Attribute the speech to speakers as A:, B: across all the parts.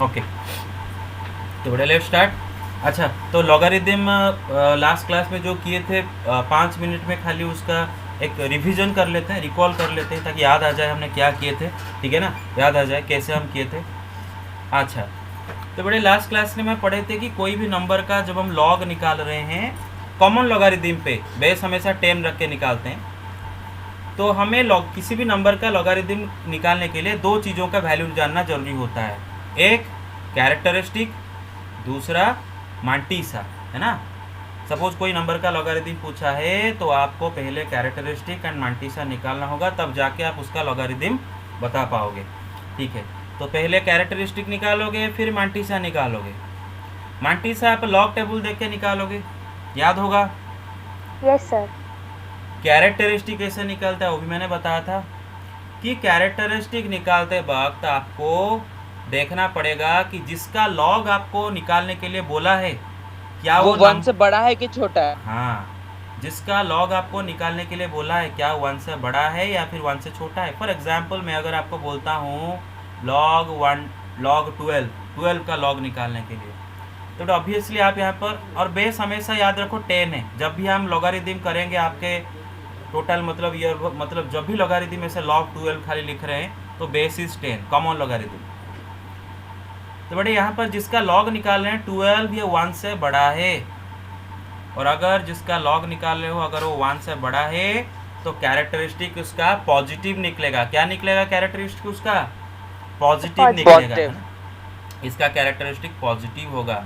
A: Okay, तो बड़े let start. अच्छा, तो लॉगरिदम लास्ट क्लास में जो किए थे 5 मिनट में खाली उसका एक रिवीजन कर लेते हैं, रिकॉल कर लेते हैं, ताकि याद आ जाए हमने क्या किए थे। ठीक है ना, याद आ जाए कैसे हम किए थे। अच्छा, तो बड़े लास्ट क्लास में मैं पढ़े थे कि कोई भी नंबर का जब हम लॉग निकाल रहे हैं कॉमन लॉगरिदम पे बेस हमेशा 10 रख के निकालते हैं। तो हमें किसी भी नंबर का लॉगरिदम निकालने के लिए दो चीज़ों का वैल्यू जानना जरूरी होता है। एक कैरेक्टरिस्टिक, दूसरा मांटीसा, है ना। सपोज कोई नंबर का लॉगरिदम पूछा है तो आपको पहले कैरेक्टरिस्टिक एंड मांटीसा निकालना होगा, तब जाके आप उसका लॉगरिदम बता पाओगे। ठीक है, तो पहले कैरेक्टरिस्टिक निकालोगे, फिर मांटीसा निकालोगे। मांटीसा आप लॉग टेबल देख के निकालोगे, याद होगा।
B: Yes sir.
A: कैरेक्टरिस्टिक कैसे निकलता है वो भी मैंने बताया था कि कैरेक्टरिस्टिक निकालते वक्त आपको देखना पड़ेगा कि जिसका लॉग आपको निकालने के लिए बोला है क्या
C: वो
A: वो
C: वन से बड़ा है कि छोटा है।
A: हाँ, जिसका लॉग आपको निकालने के लिए बोला है क्या 1 से बड़ा है या फिर 1 से छोटा है। फॉर एग्जांपल मैं अगर आपको बोलता हूँ लॉग 12 का लॉग निकालने के लिए, तो ऑब्वियसली आप यहाँ पर, और बेस हमेशा याद रखो 10 है। जब भी हम लॉगरिदम करेंगे आपके टोटल मतलब ईयर मतलब जब भी लॉगरिदम में से लॉग 12 खाली लिख रहे हैं तो बेस इज 10 कॉमन लॉगरिदम। तो बड़े यहाँ पर जिसका लॉग निकाल रहे हैं 12 ये 1 से बड़ा है, और अगर जिसका लॉग निकाल रहे हो अगर वो 1 से बड़ा है तो कैरेक्टरिस्टिक उसका पॉजिटिव निकलेगा। क्या निकलेगा कैरेक्टरिस्टिक उसका? पॉजिटिव निकलेगा, है ना। इसका कैरेक्टरिस्टिक पॉजिटिव होगा।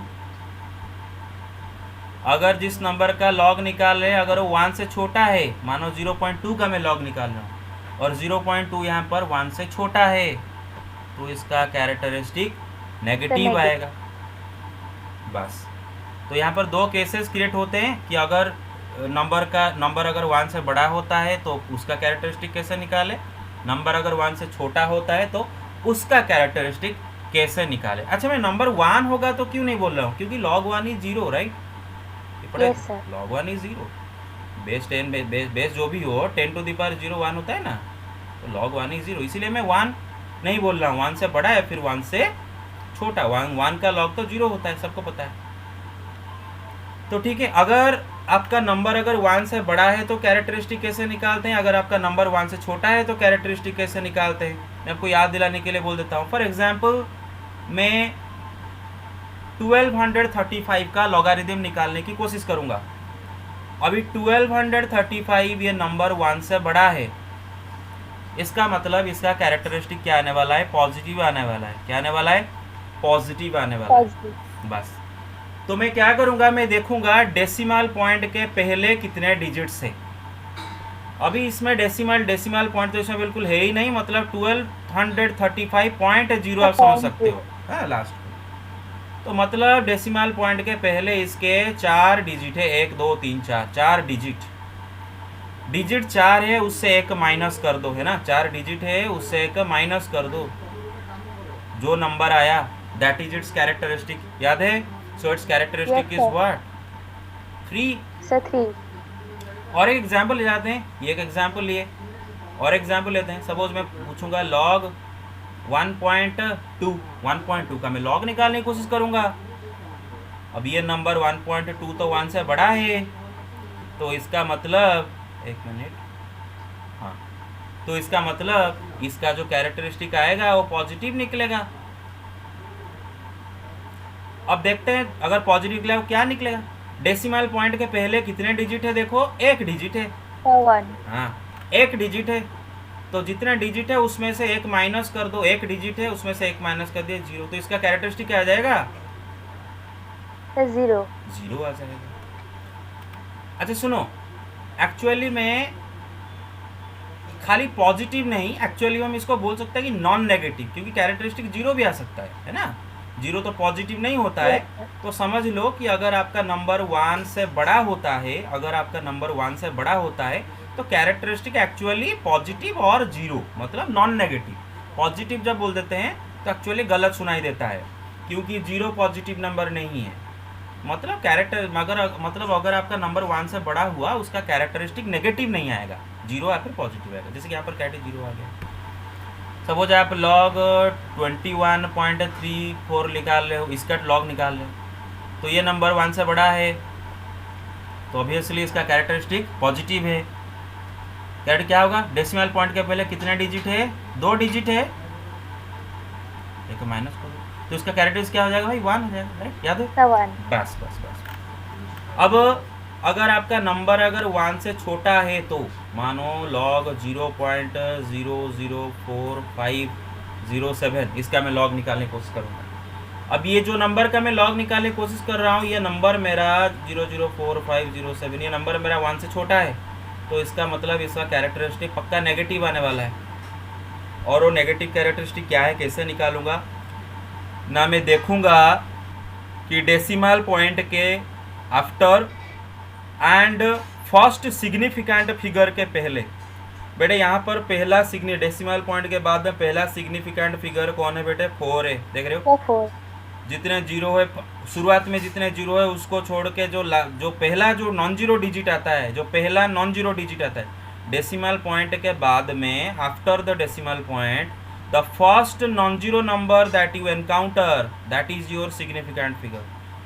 A: अगर जिस नंबर का लॉग निकाल रहे हैं अगर वो 1 से छोटा है, मानो 0.2 का मैं लॉग निकाल रहा हूँ और 0.2 यहाँ पर 1 से छोटा है, तो इसका कैरेक्टरिस्टिक नेगेटिव आएगा। बस, तो यहाँ पर दो केसेस क्रिएट होते हैं कि अगर नंबर अगर 1 से बड़ा होता है तो उसका कैरेक्टरिस्टिक कैसे निकाले, नंबर अगर 1 से छोटा होता है तो उसका कैरेक्टरिस्टिक कैसे निकाले। अच्छा, मैं नंबर 1 होगा तो क्यों नहीं बोल रहा हूँ, क्योंकि log 1 is 0, right. Log 1 is 0, base 10 base जो भी हो 10 टू द पावर 0 1 होता है ना, तो लॉग 1 इज 0, इसीलिए मैं 1 नहीं बोल रहा हूँ। 1 से बड़ा है फिर 1 से छोटा, 1 का लॉग तो 0 होता है, सबको पता है। तो ठीक है, अगर आपका नंबर अगर 1 से बड़ा है तो कैरेक्टरिस्टिक कैसे निकालते हैं, अगर आपका नंबर 1 से छोटा है तो कैरेक्टरिस्टिक कैसे निकालते हैं, मैं आपको याद दिलाने के लिए बोल देता हूँ। फॉर एग्जाम्पल मैं 1235 का लॉगरिदम निकालने की कोशिश करूँगा। अभी 1235 ये नंबर 1 से बड़ा है, इसका मतलब इसका कैरेक्टरिस्टिक क्या आने वाला है, पॉजिटिव आने वाला है। क्या आने वाला है? पॉजिटिव आने वाला है। बस, तो मैं क्या करूंगा, मैं देखूंगा डेसिमल पॉइंट के पहले कितने डिजिट्स है। अभी इसमें डेसिमल पॉइंट तो इसमें बिल्कुल है ही नहीं, मतलब 1235.0 आप समझ सकते हो, हाँ लास्ट। तो मतलब डेसिमल पॉइंट के पहले इसके 4 डिजिट है, 1 2 3 4, 4 डिजिट 4 है, उससे एक माइनस कर दो, है ना। 4 डिजिट है उससे एक माइनस कर दो, जो नंबर आया दैट इज इट्स कैरेक्टरिस्टिक, याद है। So it's characteristic is what? 3। और एक एग्जाम्पल ले जाते हैं, ये एक एग्जाम्पल लिए और एग्जाम्पल लेते हैं। सपोज मैं पूछूंगा लॉग 1.2 का मैं लॉग निकालने की कोशिश करूंगा। अब ये नंबर 1.2 तो 1 से बड़ा है, तो इसका मतलब, एक मिनट, हाँ, तो इसका मतलब इसका जो कैरेक्टरिस्टिक आएगा वो पॉजिटिव निकलेगा। अब देखते हैं अगर पॉजिटिव निकलेगा क्या निकलेगा। डेसिमल पॉइंट के पहले कितने डिजिट है, देखो 1 डिजिट है, हाँ 1 डिजिट है, तो जितने डिजिट है उसमें से एक माइनस कर दो, 1 डिजिट है उसमें से एक माइनस कर दिया 0, तो इसका कैरेक्टरिस्टिक क्या आ जाएगा? 0 आ जाएगा। अच्छा सुनो, एक्चुअली में खाली पॉजिटिव नहीं, एक्चुअली हम इसको बोल सकते हैं कि नॉन नेगेटिव, क्योंकि कैरेक्टरिस्टिक 0 भी आ सकता है ना। 0 तो पॉजिटिव नहीं होता है। तो समझ लो कि अगर आपका नंबर 1 से बड़ा होता है, अगर आपका नंबर 1 से बड़ा होता है तो कैरेक्टरिस्टिक एक्चुअली पॉजिटिव और 0 मतलब नॉन नेगेटिव। पॉजिटिव जब बोल देते हैं तो एक्चुअली गलत सुनाई देता है, क्योंकि 0 पॉजिटिव नंबर नहीं है। मतलब अगर आपका नंबर 1 से बड़ा हुआ उसका कैरेक्टरिस्टिक नेगेटिव नहीं आएगा, 0 या फिर पॉजिटिव आएगा। जैसे कि यहाँ पर कैरेक्टर 0 आ गया। सपोज आप लॉग 21.34 निकाल रहे हो, इसका लॉग निकाल रहे हो, तो ये नंबर 1 से बड़ा है, तो ऑब्वियसली इसका कैरेक्टरिस्टिक पॉजिटिव है। कैरेक्टर क्या होगा, डेसिमल पॉइंट के पहले कितने डिजिट है, 2 डिजिट है, एक माइनस करो तो इसका कैरेक्टरिस्टिक क्या हो जाएगा भाई, 1 हो जाएगा, राइट, याद है।
B: हाँ 1।
A: बस बस बस। अब अगर आपका नंबर अगर 1 से छोटा है तो मानो लॉग 0.004507, इसका मैं लॉग निकालने की कोशिश करूँगा। अब ये जो नंबर का मैं लॉग निकालने की कोशिश कर रहा हूँ, ये नंबर मेरा 0.004507, ये नंबर मेरा 1 से छोटा है, तो इसका मतलब इसका कैरेक्टरिस्टिक पक्का नेगेटिव आने वाला है। और वो नेगेटिव कैरेक्टरिस्टिक क्या है, कैसे निकालूंगा ना, मैं देखूंगा कि डेसिमल पॉइंट के after and first significant figure के पहले, बेटे यहाँ पर पहला डेसिमल पॉइंट के बाद में पहला सिग्निफिकेंट फिगर कौन है बेटे, 4 है, देख रहे हो।
B: 4।
A: जितने जीरो है शुरुआत में, जितने जीरो है उसको छोड़ के जो पहला जो नॉन जीरो डिजिट आता है, जो पहला नॉन जीरो डिजिट आता है डेसिमल पॉइंट के बाद में, after the decimal point the first non zero number that you encounter that is your significant figure.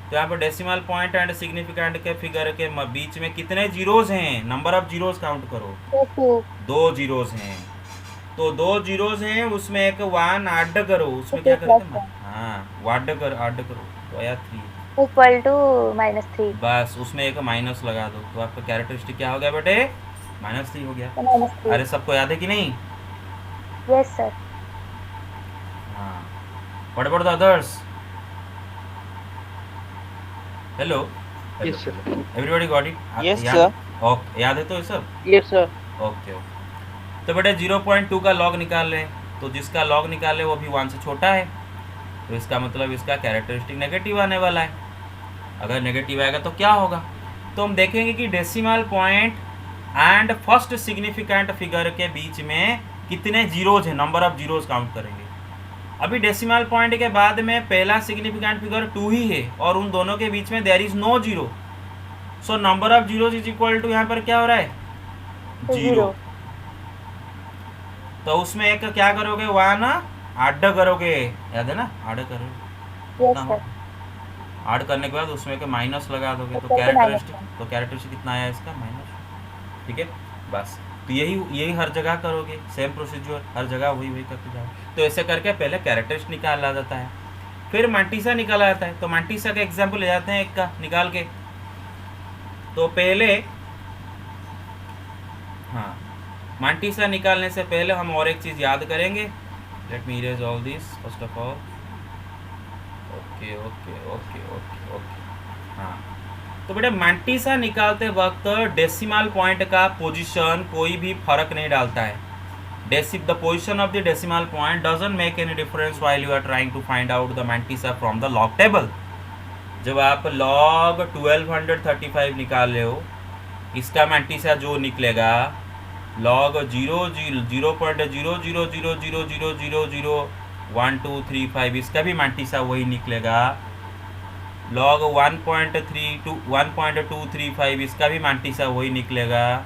A: तो यहाँ पर डेसिमल पॉइंट एंड सिग्निफिकेंट के फिगर के बीच में कितने जीरोज हैं, नंबर ऑफ जीरोज काउंट करो, 2 जीरोज हैं, तो 2 जीरोज हैं, उसमें एक 1 ऐड करो, उसमें क्या करते हैं, हाँ ऐड करो, तो आया 3
B: इक्वल टू -3।
A: बस उसमें एक माइनस लगा दो, तो आपका कैरेक्टरिस्टिक क्या हो गया बेटे, -3 हो गया।
B: -3।
A: अरे सबको याद है कि नहीं,
B: यस सर।
A: हाँ। What about the others, hello,
C: Yes, sir.
A: Everybody got it,
C: Yes, sir.
A: Okay, याद है तो ये सब,
C: Yes, sir.
A: Okay okay. तो बेटे 0.2 का लॉग निकाल लें, तो जिसका लॉग निकाल लें वो भी 1 से छोटा है, तो इसका मतलब इसका कैरेक्टरिस्टिक नेगेटिव आने वाला है। अगर नेगेटिव आएगा तो क्या होगा, तो हम देखेंगे कि decimal point and first significant figure के बीच में कितने जीरोज हैं, नंबर ऑफ जीरोज काउंट करेंगे। अभी डेसिमल पॉइंट के बाद में पहला सिग्निफिकेंट फिगर 2 ही है, और उन दोनों के बीच में there is no zero, so number of zeros is equal to, यहाँ पर क्या हो रहा है, 0। तो उसमें एक क्या करोगे, 1 ऐड करोगे, याद है ना, ऐड करोगे,
B: यस सर।
A: ऐड करने के बाद उसमें के माइनस लगा दोगे, तो
B: तो
A: कैरेक्टरिस्टिक कितना आया इसका, माइनस, ठीक है। बस तो यही हर जगह करोगे, सेम प्रोसीजर हर जगह वही करके जाओ। तो ऐसे करके पहले कैरेक्टरिस्टिक निकाला जाता है, फिर मांटिसा निकाला जाता है। तो मांटिसा का एग्जाम्पल ले जाते हैं एक का निकाल के। तो पहले हाँ, मांटिसा निकालने से पहले हम और एक चीज़ याद करेंगे। Let me erase all this first of all. Okay okay okay okay okay हाँ, तो बेटा मांटिसा निकालते वक्त डेसिमल पॉइंट का पोजीशन कोई भी फर्क नहीं डालता है। The position of the decimal point doesn't make any difference while you are trying to find out the mantissa from the log table. जब आप लॉग 1235 निकाल रहे हो, इसका मांटिसा जो निकलेगा लॉग 0.000000001235, इसका भी मांटिसा वही निकलेगा। लॉग 1.235, इसका भी मांटिसा वही निकलेगा।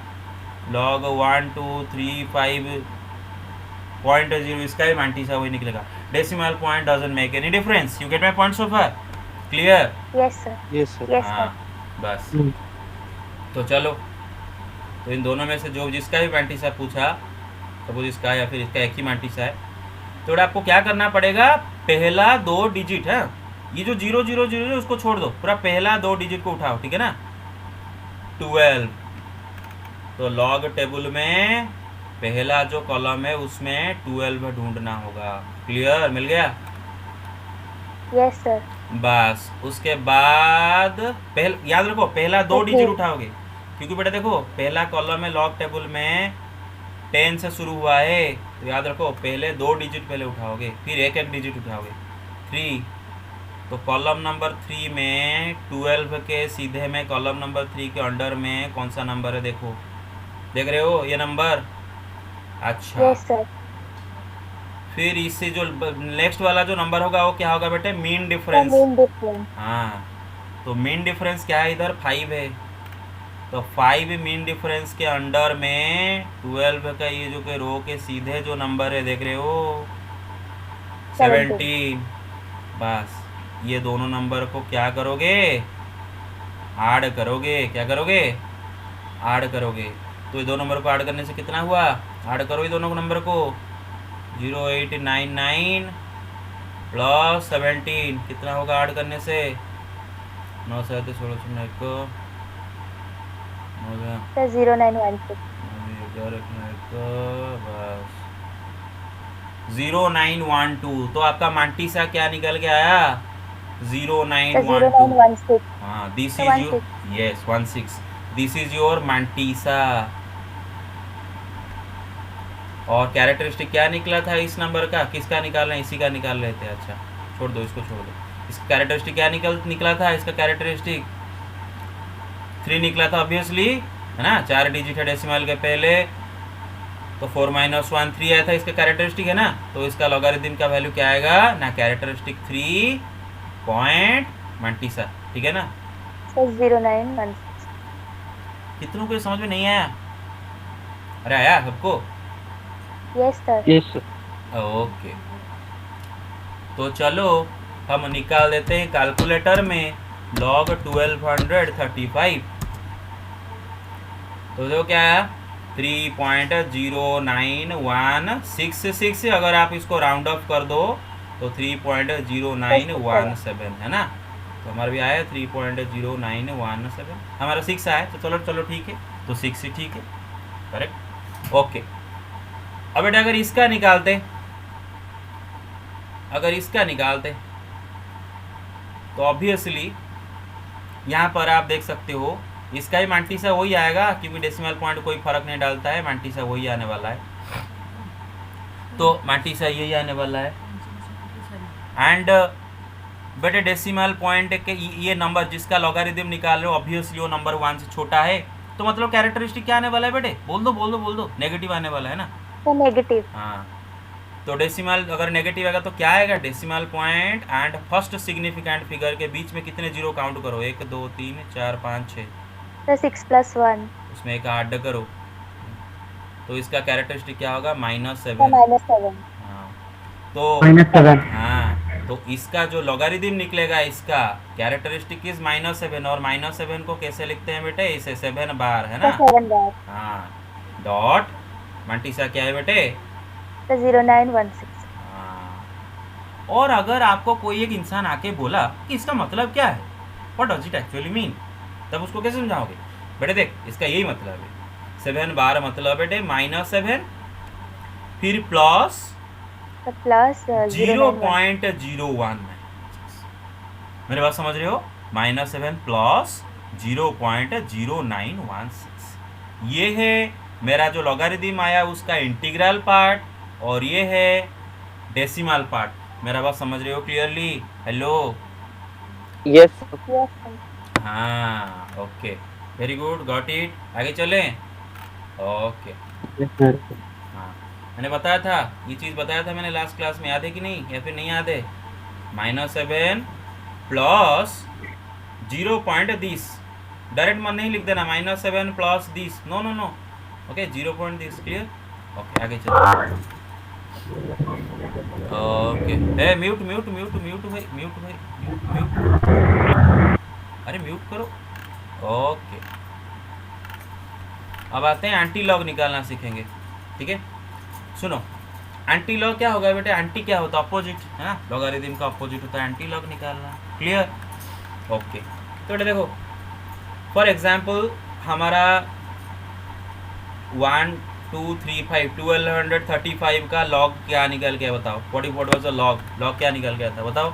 A: लॉग 1235.0, इसका भी मांटिसा वही निकलेगा। Decimal point doesn't make any difference. You get my point so far? Clear?
B: Yes sir.
C: Yes, sir.
B: Yes
A: हाँ,
B: सर।
A: बस तो चलो, तो इन दोनों में से जो जिसका भी मांटिसा पूछा, सपोज इसका या फिर इसका एक ही मांटिसा है, तो आपको क्या करना पड़ेगा, पहला 2 डिजिट है, ये जो 000 उसको छोड़ दो, पूरा पहला 2 डिजिट को उठाओ, ठीक है ना, 12। तो लॉग टेबल में पहला जो कॉलम है उसमें 12 ढूंढना होगा। क्लियर? मिल गया?
B: Yes sir.
A: बस उसके बाद याद रखो पहला 2
B: Okay.
A: डिजिट उठाओगे, क्योंकि बेटा देखो पहला कॉलम है लॉग टेबल में 10 से शुरू हुआ है, तो याद रखो पहले 2 डिजिट पहले उठाओगे, फिर एक एक डिजिट उठाओगे, 3। तो कॉलम नंबर 3 में 12 के सीधे में कॉलम नंबर 3 के अंडर में कौन सा नंबर है, देखो, देख रहे हो ये नंबर? अच्छा,
B: यस सर।
A: फिर इससे जो नेक्स्ट वाला जो नंबर होगा वो क्या होगा बेटे, मीन डिफरेंस।
B: Mean difference.
A: हाँ, तो मीन डिफरेंस क्या है इधर, 5 है। तो 5 मीन डिफरेंस के अंडर में 12 का ये जो कि रो के सीधे जो नंबर है देख रहे हो 17। बस ये दोनों नंबर को क्या करोगे, ऐड करोगे। क्या करोगे, ऐड करोगे। तो ये दो नंबर को ऐड करने से कितना हुआ, ऐड करो ये दोनों नंबर को 0899 प्लस 17 कितना होगा ऐड करने से 9 से 16 1
B: सर 0916
A: बस 0912। तो आपका मांटीसा क्या निकल के आया 0912।
B: 0916
A: हाँ this is your, yes 16, this is your mantissa. और कैरेक्टरिस्टिक क्या निकला था इस नंबर का, किसका निकालना है, इसी का निकाल रहे थे। अच्छा छोड़ दो इसको, छोड़ दो। इसका कैरेक्टरिस्टिक क्या निकला था, इसका कैरेक्टरिस्टिक 3 निकला था ऑब्वियसली, है ना, 4 डिजिट है डेसिमल के पहले। तो 4 - 1 3 आया था इसका कैरेक्टरिस्टिक, है ना। तो इसका लॉगरिथम का वैल्यू क्या आएगा ना, कैरेक्टरिस्टिक 3 पॉइंट मांटीसा, ठीक है ना।
B: सर 0916
A: कितनों को समझ में नहीं आया, अरे आया सबको,
B: yes sir.
C: Yes sir.
A: Okay. तो चलो हम निकाल देते हैं कैलकुलेटर में log 1235। तो जो क्या है 3.0916, अगर आप इसको राउंड ऑफ कर दो तो 3.0917 है ना। तो हमारा भी आया 3.0917, हमारा 6 आया। तो चलो चलो ठीक है, तो 6 ही ठीक है, करेक्ट, ओके। अब बेटा अगर इसका निकालते तो ऑब्वियसली यहाँ पर आप देख सकते हो इसका ही मांटीसा वही आएगा, क्योंकि डेसिमल पॉइंट कोई फर्क नहीं डालता है, मांटीसा वही आने वाला है। तो मांटीसा यही आने वाला है। एंड बेटे डेसिमल पॉइंट के ये नंबर जिसका लॉगरिथम निकाल रहे हो ऑब्वियसली वो नंबर 1 से छोटा है। तो मतलब कैरेक्टरिस्टिक क्या आने वाला है बेटे, बोल दो, नेगेटिव आने वाला है ना।
B: तो नेगेटिव।
A: हाँ, तो डेसिमल अगर नेगेटिव आएगा तो क्या आएगा, decimal point and first significant figure के बीच में कितने जीरो काउंट करो, 1 2 3 4 5 6,
B: तो 6 + 1
A: उसमें एक ऐड करो। तो इसका कैरेक्टरिस्टिक क्या होगा, -7।
B: तो -7।
A: हाँ, तो
C: -7।
A: हाँ, तो इसका जो लॉगरिथम निकलेगा इसका कैरेक्टरिस्टिक इज -7। और -7 को कैसे लिखते हैं बेटे, इसे 7 बार, है ना।
B: तो 7 बार।
A: हाँ, डॉट मांटीसा क्या है बेटे,
B: तो 0916।
A: हाँ। और अगर आपको कोई एक इंसान आके बोला कि इसका मतलब क्या है, what does it actually mean, तब उसको कैसे समझाओगे बेटे, देख इसका यही मतलब है 7 बार मतलब बेटे -7 फिर प्लस
B: तो प्लस
A: 0.019। मेरे बात समझ रहे हो, -7 प्लस 0.0916। ये है मेरा जो लॉगरिथम आया उसका इंटीग्रल पार्ट, और ये है डेसिमल पार्ट। मेरा बात समझ रहे हो क्लियरली, हेलो।
C: यस।
A: हाँ okay, very good, got it. आगे चलें, ओके।
C: Yes sir.
A: हाँ, मैंने बताया था, ये चीज़ बताया था मैंने लास्ट क्लास में, याद है कि नहीं, या फिर नहीं याद है। -7 प्लस 0.10, डायरेक्ट मन नहीं लिख देना, -7 plus 10, no no no, okay 0.10, clear, okay. आगे चलो, ओके। ए म्यूट म्यूट म्यूट म्यूट भाई, म्यूट भाई, म्यूट, अरे म्यूट करो, ओके। अब आते हैं एंटी लॉग निकालना सीखेंगे, ठीक है। सुनो, एंटी लॉग क्या होगा बेटे, एंटी क्या होता है, अपोजिट, है ना, लॉगरिथम का अपोजिट होता है एंटी लॉग निकालना, क्लियर, ओके। तो बेटे देखो, फॉर एग्जाम्पल हमारा 1 2 3 5 1235 का लॉग क्या निकल गया बताओ, व्हाट वाज द लॉग, क्या निकल गया था बताओ,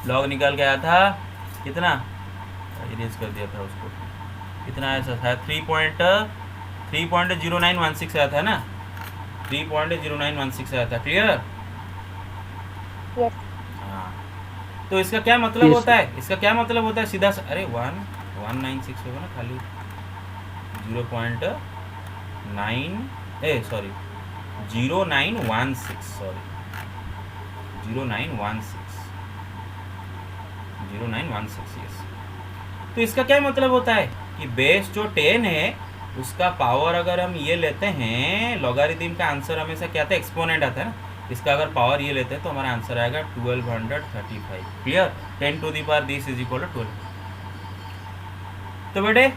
A: लॉग निकल गया था कितना, इरेज कर दिया था उसको, कितना ऐसा था 3.0916 आया था ना, 3.0916 आया था, क्लियर।
B: यस।
A: हाँ, तो इसका क्या मतलब
C: Yes.
A: होता है, इसका क्या मतलब होता है सीधा अरे 196 होगा ना, खाली 0916, सॉरी 0916, यस। तो इसका क्या मतलब होता है, कि बेस जो 10 है उसका पावर अगर हम ये लेते हैं, लॉगरिथम का आंसर हमेशा क्या आता है, एक्सपोनेंट आता है ना, इसका अगर पावर ये लेते हैं तो हमारा आंसर आएगा 1235। Clear? 10 to the power this is equal to 12। तो बेटे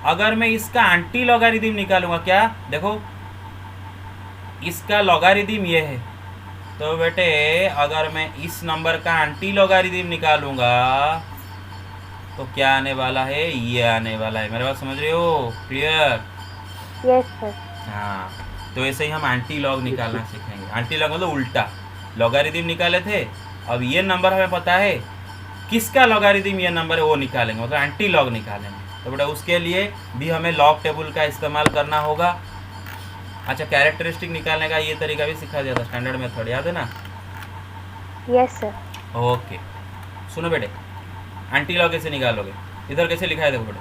A: अगर मैं इसका एंटी लॉगरिथम निकालूंगा, क्या देखो इसका लॉगरिथम ये है, तो बेटे अगर मैं इस नंबर का एंटी लॉगरिथम निकालूंगा तो क्या आने वाला है, ये आने वाला है। मेरे बात समझ रहे हो? क्लियर?
B: Yes sir.
A: हाँ, तो ऐसे ही हम एंटी लॉग निकालना सीखेंगे। एंटी लॉग मतलब उल्टा, लॉगरिथम निकाले थे, अब ये नंबर हमें पता है किसका लॉगरिथम ये नंबर है वो निकालेंगे, मतलब एंटी लॉग निकालेंगे। तो बेटा उसके लिए भी हमें लॉग टेबल का इस्तेमाल करना होगा। अच्छा, कैरेक्टरिस्टिक निकालने का ये तरीका भी सिखा दिया था, स्टैंडर्ड मेथड याद है ना?
B: Yes sir.
A: ओके, सुनो बेटे, एंटी लॉग कैसे निकालोगे, इधर कैसे लिखा है देखो बेटे,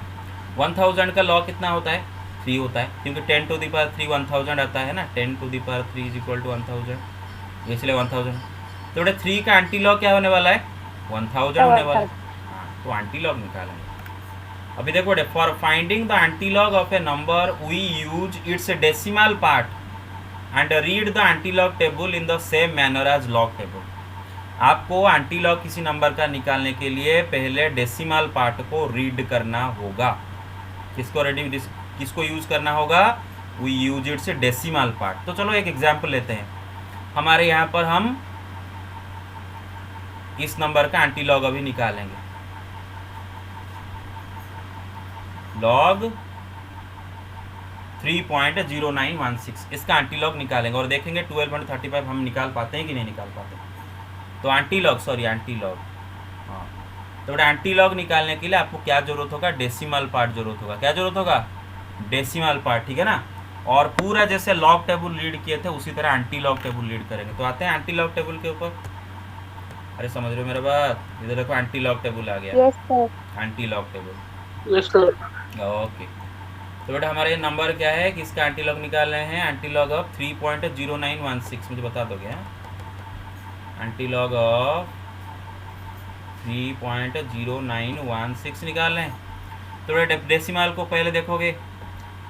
A: 1000 का लॉग कितना होता है, 3 होता है, क्योंकि 10 टू दी पावर 3 1000 आता है ना, 10 to the power 3 is equal to 1000, इसलिए 1000। तो बेटा 3 का एंटी लॉग क्या होने वाला है, 1000 होने वाला है। हाँ, तो एंटी लॉग निकालेंगे। अभी देखो बेटे, for finding the antilog of a number we use its decimal part and read the antilog table in the same manner as log table. आपको एंटी लॉग किसी नंबर का निकालने के लिए पहले डेसिमल पार्ट को read करना होगा। किसको यूज करना होगा, we use its decimal part. तो चलो एक एग्जांपल लेते हैं। हमारे यहाँ पर हम इस नंबर का एंटी लॉग अभी निकालेंगे, लॉग 3.0916, इसका एंटी लॉग निकालेंगे और देखेंगे 12.35 हम निकाल पाते हैं कि नहीं निकाल पाते। तो एंटी लॉग हाँ, तो एंटी लॉग निकालने के लिए आपको क्या जरूरत होगा, डेसिमल पार्ट जरूरत होगा। क्या जरूरत होगा, डेसिमल पार्ट, ठीक है ना। और पूरा जैसे लॉग टेबल रीड किए थे उसी तरह एंटी लॉग टेबल रीड करेंगे। तो आते हैं एंटी लॉग टेबल के ऊपर। अरे समझ रहे हो मेरा बात, इधर देखो एंटी लॉग टेबल आ गया।
B: Yes sir.
A: Anti log table,
C: Yes, sir.
A: Okay. तो बेटा हमारा ये नंबर क्या है, किसका एंटी लॉग निकाल रहे हैं, एंटी लॉग ऑफ 3.0916, मुझे बता दोगे? एंटी लॉग ऑफ 3.0916 निकाल रहे हैं। तो बेटा डेसिमल को पहले देखोगे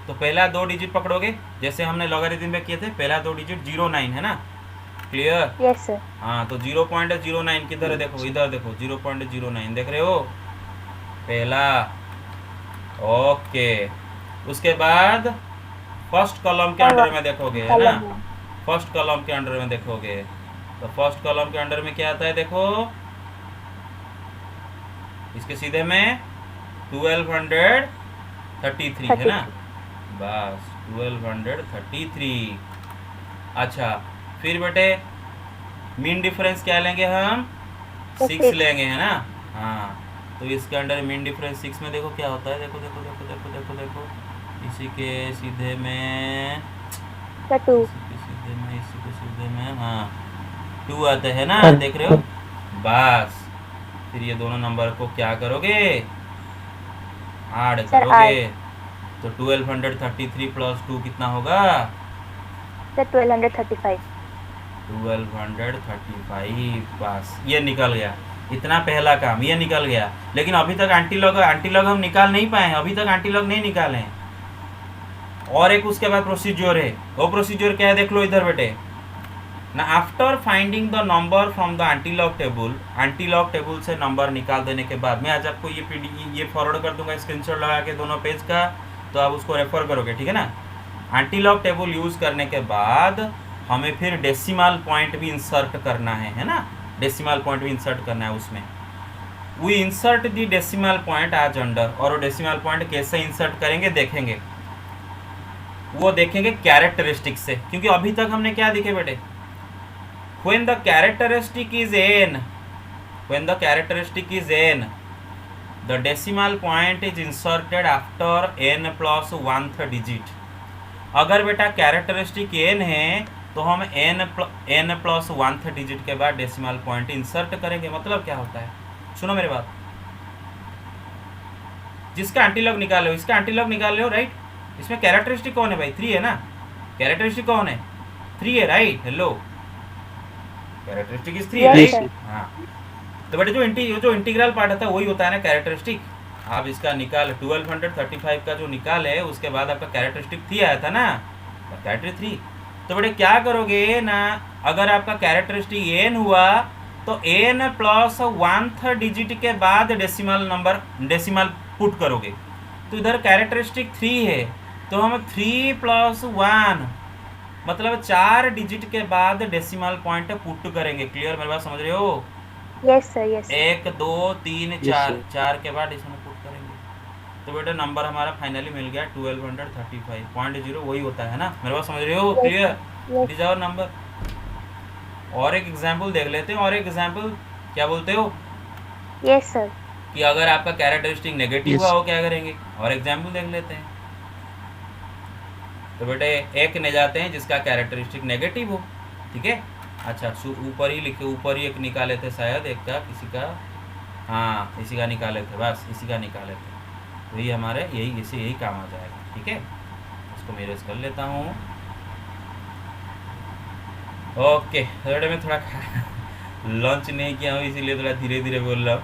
A: तो पहला 2 डिजिट पकड़ोगे, जैसे हमने लॉगरिथम में किए थे, पहला 2 डिजिट 09 है ना। क्लियर?
B: Yes sir.
A: हाँ, तो 0.09 किधर है, देखो इधर देखो, 0.09 देख रहे हो, पहला। ओके, उसके बाद फर्स्ट कॉलम के अंडर में देखोगे, है ना, फर्स्ट कॉलम के अंडर में देखोगे, तो फर्स्ट कॉलम के अंडर में क्या आता है, देखो इसके सीधे में 1233 है ना, बस 1233। अच्छा, फिर बेटे मीन डिफरेंस क्या लेंगे हम, 6 लेंगे, है ना। हाँ, तो इसके अंडर मीन डिफरेंस 6 में देखो क्या होता है, देखो देखो देखो देखो देखो देखो, इसी के सीधे में
B: 2,
A: इसी के सीधे में हाँ 2 आते हैं ना, देख रहे हो। बस फिर ये दोनों नंबर को क्या करोगे, ऐड करोगे, तो 1233 प्लस 2 कितना होगा,
B: सर 1235।
A: 1235। बस ये निकल गया, इतना पहला काम ये निकल गया। लेकिन अभी तक एंटी लॉग हम निकाल नहीं पाए हैं, अभी तक एंटी लॉग नहीं निकाले हैं। और एक उसके बाद प्रोसीजर है, वो प्रोसीजर क्या है देख लो इधर बेटे ना। After finding the number from the antilog table से नंबर निकाल देने के बाद, मैं आज आपको ये फॉरवर्ड कर दूंगा स्क्रीनशॉट लगा के दोनों पेज का, तो आप उसको रेफर करोगे, ठीक है ना। एंटी लॉग टेबल यूज करने के बाद हमें फिर डेसिमल पॉइंट भी इंसर्ट करना है ना, डेसिमल पॉइंट भी इंसर्ट करना है उसमें। We insert the decimal point as under, और वो डेसिमल पॉइंट कैसे इंसर्ट करेंगे देखेंगे, वो देखेंगे कैरेक्टरिस्टिक से। क्योंकि अभी तक हमने क्या देखे बेटे, when the characteristic is n, the decimal point is inserted after n plus 1th digit। अगर बेटा कैरेक्टरिस्टिक n है तो हम n प्लस 1th डिजिट के बाद डेसिमल पॉइंट इंसर्ट करेंगे। मतलब क्या होता है, सुनो मेरी बात, जिसका एंटी लॉग निकाल लो, इसका एंटी लॉग निकाल लो, राइट। इसमें कैरेक्टरिस्टिक कौन है भाई, 3 है ना, कैरेक्टरिस्टिक कौन है, 3 है, right. Hello, characteristic is 3, right. हाँ, तो बेटे जो इंटीग्रल पार्ट होता है वही होता है ना कैरेक्टरिस्टिक। आप इसका निकाल 1235 का जो निकाल है उसके बाद आपका कैरेक्टरिस्टिक 3 आया था ना, कैरेक्टरिस्टिक 3। तो बेटे क्या करोगे ना, अगर आपका कैरेक्टरिस्टिक एन हुआ तो एन प्लस 1/3 डिजिट के बाद डेसिमल पुट करोगे। तो इधर कैरेक्टरिस्टिक 3 है तो हम 3 + 1 मतलब 4 डिजिट के बाद डेसिमल पॉइंट पुट करेंगे। क्लियर मेरे बात समझ रहे हो?
B: Yes sir, yes
A: 1 2 3
C: Yes,
A: 4
C: sir.
A: 4 के बाद डेसिमल पुट करेंगे। तो बेटा नंबर हमारा फाइनली मिल गया 1235.0, वही होता है ना। मेरे बात समझ रहे हो? Clear?
B: Yes
A: this our number. और एक एग्जाम्पल देख लेते हैं। और एक एग्जाम्पल क्या बोलते हो
B: यस सर।
A: कि अगर आपका कैरेक्टरिस्टिक नेगेटिव
C: Yes.
A: हुआ हो क्या करेंगे? और एग्जाम्पल देख लेते हैं। तो बेटे एक ले जाते हैं जिसका कैरेक्टरिस्टिक नेगेटिव हो, ठीक है। अच्छा ऊपर ही लिखे, ऊपर ही एक निकाले थे शायद, एक का किसी का, हाँ इसी का निकाले थे, बस इसी का निकाले थे। तो ये हमारे यही काम आ जाएगा, ठीक है। इसको मैं इरेज कर लेता हूँ। ओके बेटे मैं थोड़ा लंच नहीं किया हूँ इसीलिए थोड़ा धीरे धीरे बोल रहा हूँ,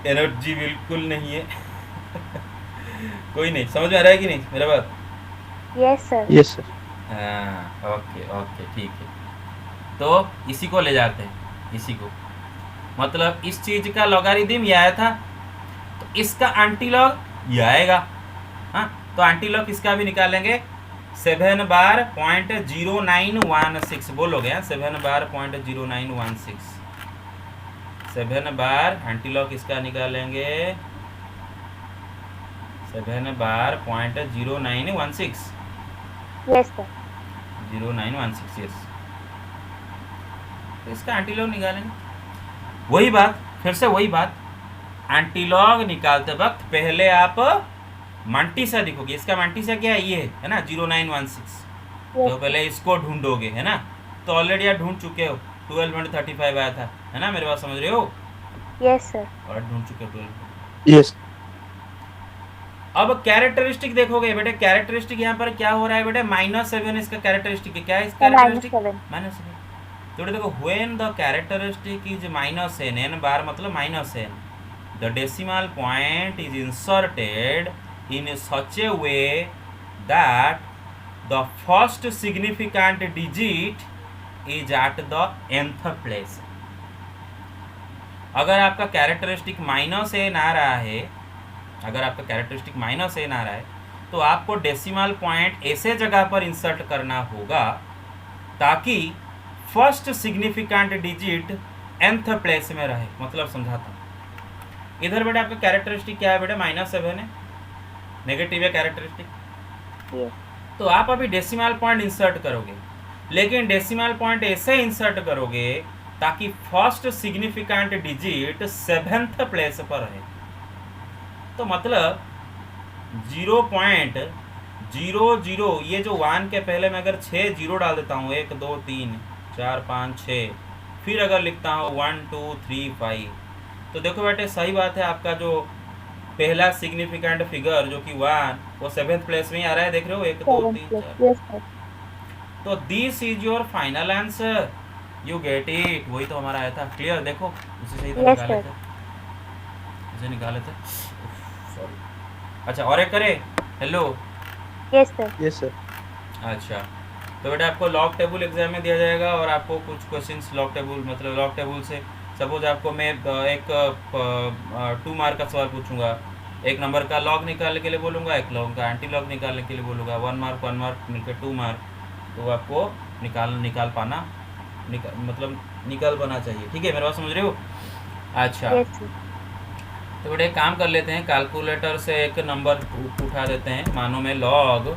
A: एनर्जी बिल्कुल नहीं है। कोई नहीं, समझ में आ रहा है कि नहीं मेरा बात?
B: Yes sir.
C: Yes, sir.
A: हाँ ओके ओके ठीक है। तो इसी को ले जाते हैं, इसी को, मतलब इस चीज का लॉगरिथम ये आया था तो इसका एंटीलॉग ये आएगा। हाँ तो एंटीलॉग इसका भी निकालेंगे 7 बार 0.0916 बोलोगे, 7 बार 0.0916 7 बार एंटीलॉग इसका निकालेंगे 7 बार 0.0916
B: यस सर।
A: 0916 यस। तो इसका एंटीलॉग निकालेंगे। वही बात, फिर से वही बात, एंटीलॉग निकालते वक्त पहले आप मंटीसा दिखोगे। इसका मंटीसा क्या है? ये है ना 0916। तो पहले इसको ढूंढोगे, है ना। तो ऑलरेडी आप ढूंढ चुके हो, 12.35 आया था, है ना। मेरे बात समझ रहे हो?
B: Yes sir.
A: और ढूंढ चुके हो 12।
C: Yes.
A: अब कैरेक्टरिस्टिक देखोगे बेटे, कैरेक्टरिस्टिक यहाँ पर क्या हो रहा है बेटे? -7 इसका कैरेक्टरिस्टिक है। क्या है इसका कैरेक्टरिस्टिक?
B: -7।
A: तो बेटे देखो, when the characteristic is -n, n बार मतलब -n, the decimal point is inserted in such a way that the first significant digit is at the nth place। अगर आपका कैरेक्टरिस्टिक -n आ रहा है, अगर आपका कैरेक्टरिस्टिक -n आ रहा है तो आपको डेसिमल पॉइंट ऐसे जगह पर इंसर्ट करना होगा ताकि first significant digit nth place में रहे। मतलब समझाता हूँ। इधर बेटा आपका कैरेक्टरिस्टिक क्या है बेटा? -7 है, नेगेटिव है कैरेक्टरिस्टिक। तो आप अभी डेसिमल पॉइंट इंसर्ट करोगे, लेकिन डेसिमल पॉइंट ऐसे इंसर्ट करोगे ताकि first significant digit 7th place पर रहे। तो मतलब 0.00, ये जो 1 के पहले मैं अगर 6 जीरो डाल देता हूँ, 1 2 3 4 5 6, फिर अगर लिखता हूँ 1 2 3 5, तो देखो बेटे सही बात है, आपका जो पहला सिग्निफिकेंट फिगर जो कि 1 वो 7th प्लेस में ही आ रहा है। देख रहे हो 1 2 3 4।
B: Yes sir.
A: तो this is your final answer, you get it. वही तो हमारा आया था। क्लियर? देखो उसी से ही तो
B: Yes,
A: निकाले
B: sir.
A: थे, इसे निकाले थे। सॉरी। अच्छा और एक करे। Hello.
B: Yes sir.
C: Yes, sir.
A: अच्छा तो बेटा आपको लॉग टेबल एग्जाम में दिया जाएगा और आपको कुछ क्वेश्चंस लॉग टेबल मतलब लॉग टेबल से सपोज आपको मैं एक 2 मार्क का सवाल पूछूंगा, एक नंबर का लॉग निकालने के लिए बोलूँगा, एक लॉग का एंटी लॉग निकालने के लिए बोलूँगा, 1 मार्क मिलकर 2 मार्क, तो आपको निकाल पाना मतलब निकाल पाना चाहिए। ठीक है, मेरे बात समझ रहे हो? अच्छा
B: यस सर।
A: तो बेटा एक काम कर लेते हैं, कैलकुलेटर से एक नंबर उठा देते हैं। मानो मैं लॉग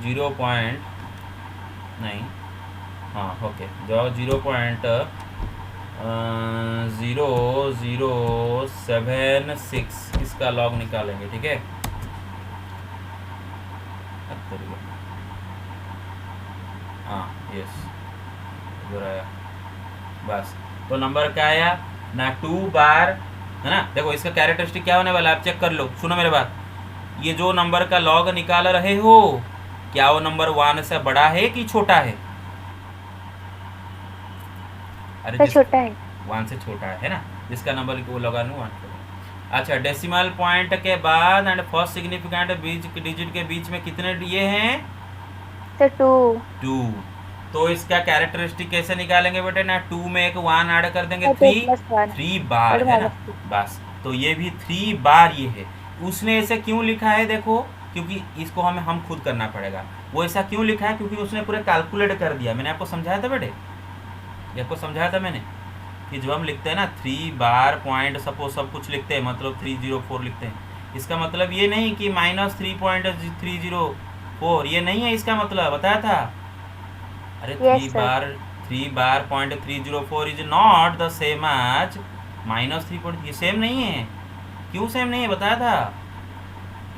A: 0.0076 इसका लॉग निकालेंगे। ठीक है, हाँ यस आया बस। तो नंबर क्या आया ना 2 बार, है ना। देखो इसका कैरेक्टरिस्टिक क्या होने वाला है, आप चेक कर लो। सुनो मेरे बात, ये जो नंबर का लॉग निकाल रहे हो क्या वो नंबर 1 से बड़ा है कि छोटा है? अरे
B: सर छोटा है।
A: 1 से छोटा है ना, जिसका नंबर वो लगा लूँ 1। अच्छा, डेसिमल पॉइंट के बाद एंड फर्स्ट सिग्निफिकेंट डिजिट के बीच में कितने ये हैं?
B: सर 2
A: 2। तो इसका कैरेक्टरिस्टिक कैसे निकालेंगे बेटे ना? 2 में एक 1 ऐड कर देंगे,
B: सर 2
A: 3
B: प्लस 1
A: 3 बार
B: और
A: है ना,
B: -3
A: बस। तो ये भी 3 बार ये है। उसने ऐसे क्यों लिखा है देखो, क्योंकि इसको हम खुद करना पड़ेगा। वो ऐसा क्यों लिखा है? क्योंकि उसने पूरे कैलकुलेट कर दिया। मैंने आपको समझाया था बेटे, ये आपको समझाया था मैंने कि जब हम लिखते हैं ना 3 बार पॉइंट सपोज सब कुछ लिखते हैं, मतलब 304 लिखते हैं, इसका मतलब ये नहीं कि -3.304, ये नहीं है इसका मतलब, बताया था। अरे
B: यस सर
A: 3 बार .304 is not the same as -3. ये सेम नहीं है। क्यों सेम नहीं है बताया था?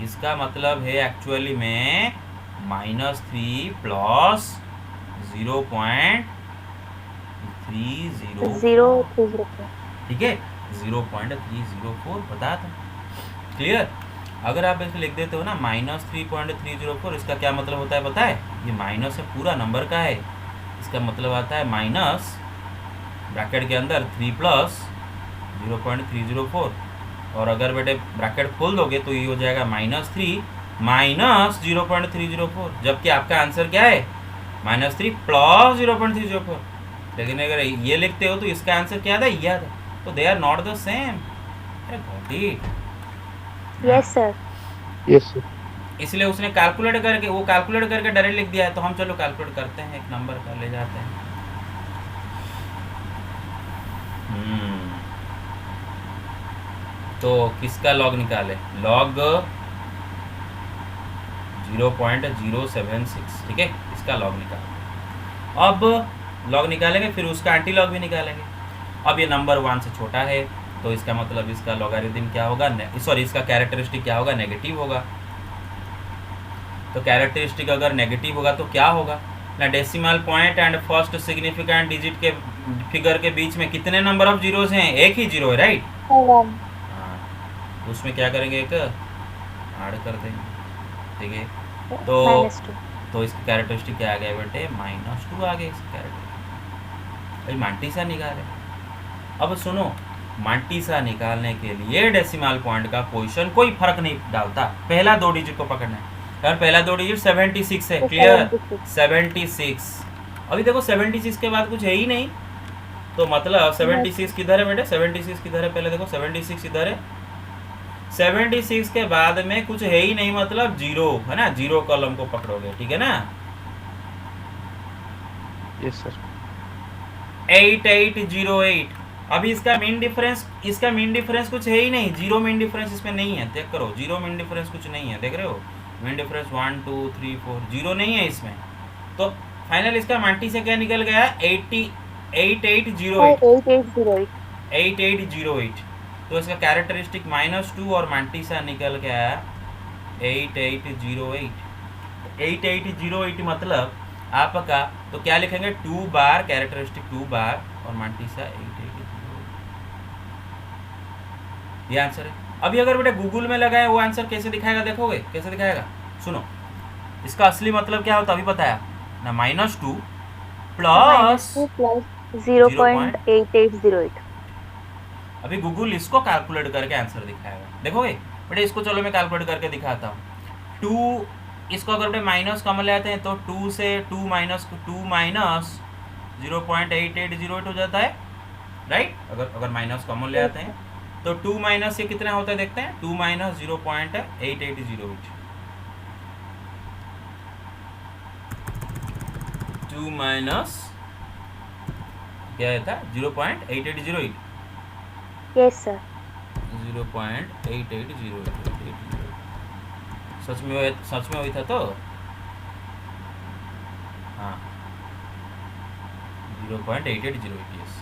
A: इसका मतलब है एक्चुअली में -3 प्लस 0.304,
B: 0304
A: ठीक है, 0.304 बताया था। क्लियर? अगर आप ऐसे लिख देते हो ना -3.304, इसका क्या मतलब होता है पता है? ये माइनस है, पूरा नंबर का है। इसका मतलब आता है माइनस ब्रैकेट के अंदर 3 प्लस 0.304, और अगर बेटे ब्रैकेट खोल दोगे तो ये हो जाएगा -3 माइनस 0.304, जबकि आपका आंसर क्या है? -3 प्लस 0.304। लेकिन अगर ये लिखते हो तो इसका आंसर क्या था? यह था। तो they are not the same. अरे got it.
B: Yes sir
C: Yes, sir.
A: इसलिए उसने कैलकुलेट करके डायरेक्ट लिख दिया है। तो हम चलो कैलकुलेट करते हैं, एक नंबर का ले जाते हैं। तो किसका लॉग निकाले? लॉग 0.076, ठीक है, इसका लॉग निकाल। अब लॉग निकालेंगे, फिर उसका एंटी लॉग भी निकालेंगे। अब ये नंबर 1 से छोटा है, तो इसका मतलब इसका लॉगरिथम क्या होगा? सॉरी, इसका कैरेक्टरिस्टिक क्या होगा? नेगेटिव होगा। तो कैरेक्टरिस्टिक अगर नेगेटिव होगा तो क्या होगा ना? Decimal point and first significant digit के फिगर के बीच में कितने नंबर ऑफ जीरोज हैं? एक ही जीरो है, राइट? हाँ, उसमें क्या करेंगे? एक ऐड कर देंगे, ठीक है। तो
B: -2
A: इसकी कैरेक्टरिस्टिक क्या आ गया बेटे? -2 आ गया इसकी कैरेक्टरिस्टिक। भाई मांटीसा निकाले। अब सुनो, मांटीसा निकालने के लिए डेसिमल पॉइंट का पोजीशन कोई फर्क नहीं डालता, पहला 2 डिजिट को पकड़ना है। यार पहला 2 डिजिट 76 है,
B: तो
A: क्लियर?
B: 76
A: 76। अभी देखो 76 के बाद कुछ है ही नहीं, तो मतलब 76 किधर है बेटे? 76 किधर है? पहले देखो 76 इधर है। 76 के बाद में कुछ है ही नहीं, मतलब जीरो है ना, जीरो कॉलम को पकड़ोगे, ठीक है ना।
C: Yes, sir.
A: 8808। अभी इसका मीन डिफरेंस कुछ है ही नहीं, जीरो मीन डिफरेंस इसमें नहीं है। चेक करो, जीरो मीन डिफरेंस कुछ नहीं है, देख रहे हो? मीन डिफरेंस 1 2 3 4 जीरो नहीं है इसमें। तो फाइनल इसका मांटी से क्या निकल गया? 8808।
B: 8808
A: 8808। तो इसका कैरेक्टरिस्टिक -2 और मांटीसा निकल गया 8808। 8808 मतलब आपका, तो क्या लिखेंगे? 2 बार कैरेक्टरिस्टिक 2 बार और मांटीसा 8808। ये आंसर है। अभी अगर बेटा गूगल में लगाए वो आंसर कैसे दिखाएगा? देखोगे कैसे दिखाएगा? सुनो, इसका असली मतलब क्या होता अभी बताया ना, -2 प्लस
B: 0.8808
A: अभी गूगल इसको कैलकुलेट करके आंसर दिखाएगा, देखोगे बेटे? इसको चलो मैं कैलकुलेट करके दिखाता हूँ। 2, इसको अगर बेटे माइनस कॉमन ले आते हैं तो 2 से 2 माइनस 0.8808 हो जाता है, राइट? अगर माइनस कॉमन ले आते हैं तो 2 माइनस ये कितना होता है देखते हैं? 2 माइनस 0.8808, 2 माइनस क्या था? 0.8808।
B: Yes sir
A: 0.8808। सच में वही था तो हाँ 0.8808। यस।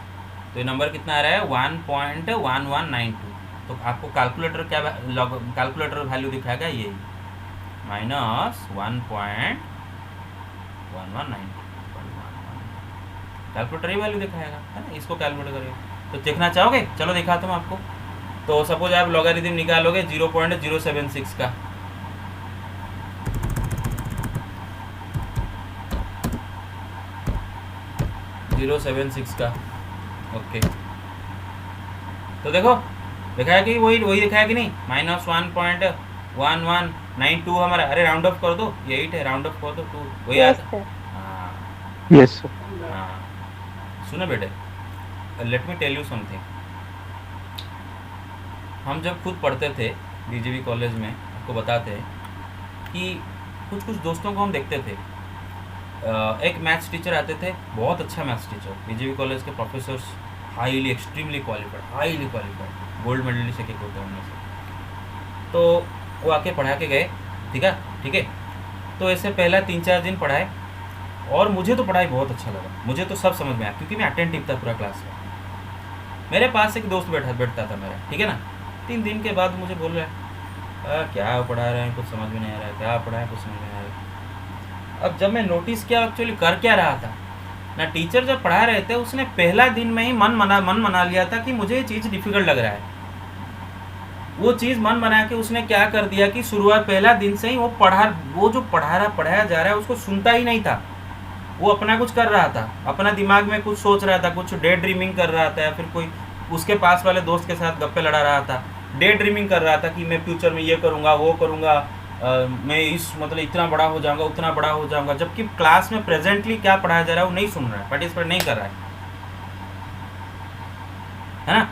A: तो ये नंबर कितना आ रहा है? 1.1192। तो आपको कैलकुलेटर कैलकुलेटर वैल्यू दिखाएगा यही, -1.1192। कैलकुलेटर ही वैल्यू दिखाएगा, है ना? इसको कैलकुलेट करेगा। तो देखना चाहोगे? चलो दिखाता हूँ आपको। तो सपोज आप लॉगरिथम निकालोगे 0.076 का, ओके। तो देखो दिखाया कि वही दिखाया कि नहीं, -1.1192 हमारा, अरे राउंड ऑफ कर दो, ये 8 है, राउंड ऑफ कर दो 2, वही
B: यस
A: आता।
B: सर।
A: हाँ
C: Yes, sir.
A: हाँ, सुनो बेटे, let me tell you something. हम जब खुद पढ़ते थे बीजेपी कॉलेज में, आपको बताते हैं कि कुछ कुछ दोस्तों को हम देखते थे, एक मैथ्स टीचर आते थे, बहुत अच्छा मैथ्स टीचर, बीजेपी कॉलेज के professors, highly extremely qualified, gold medalist एक होते हैं उनमें से। तो वो आके पढ़ा के गए, ठीक है। तो ऐसे पहला 3-4 दिन पढ़ाए, और मुझे तो पढ़ाई बहुत अच्छा लगा, मुझे तो सब समझ में आया, क्योंकि मैं अटेंटिव था पूरा क्लास में। मेरे पास एक दोस्त बैठता था मेरा, ठीक है ना। 3 दिन के बाद मुझे बोल रहा है, क्या पढ़ा रहे हैं, कुछ समझ में नहीं आ रहा है, क्या पढ़ा है कुछ समझ में नहीं आ रहा है। अब जब मैं नोटिस किया एक्चुअली कर क्या रहा था ना, टीचर जब पढ़ा रहे थे उसने पहला दिन में ही मन मना लिया था कि मुझे ये चीज़ डिफ़िकल्ट लग रहा है। वो चीज़ मन बना के उसने क्या कर दिया कि शुरुआत पहला दिन से ही वो जो पढ़ाया जा रहा है उसको सुनता ही नहीं था। वो अपना कुछ कर रहा था, अपना दिमाग में कुछ सोच रहा था, कुछ डे ड्रीमिंग कर रहा था, या फिर कोई उसके पास वाले दोस्त के साथ गप्पे लड़ा रहा था, डे ड्रीमिंग कर रहा था कि मैं फ्यूचर में ये करूँगा, वो करूँगा, मैं इस मतलब इतना बड़ा हो जाऊँगा, उतना बड़ा हो जाऊँगा, जबकि क्लास में प्रेजेंटली क्या पढ़ाया जा रहा है वो नहीं सुन रहा है, पार्टिसिपेट नहीं कर रहा है ना।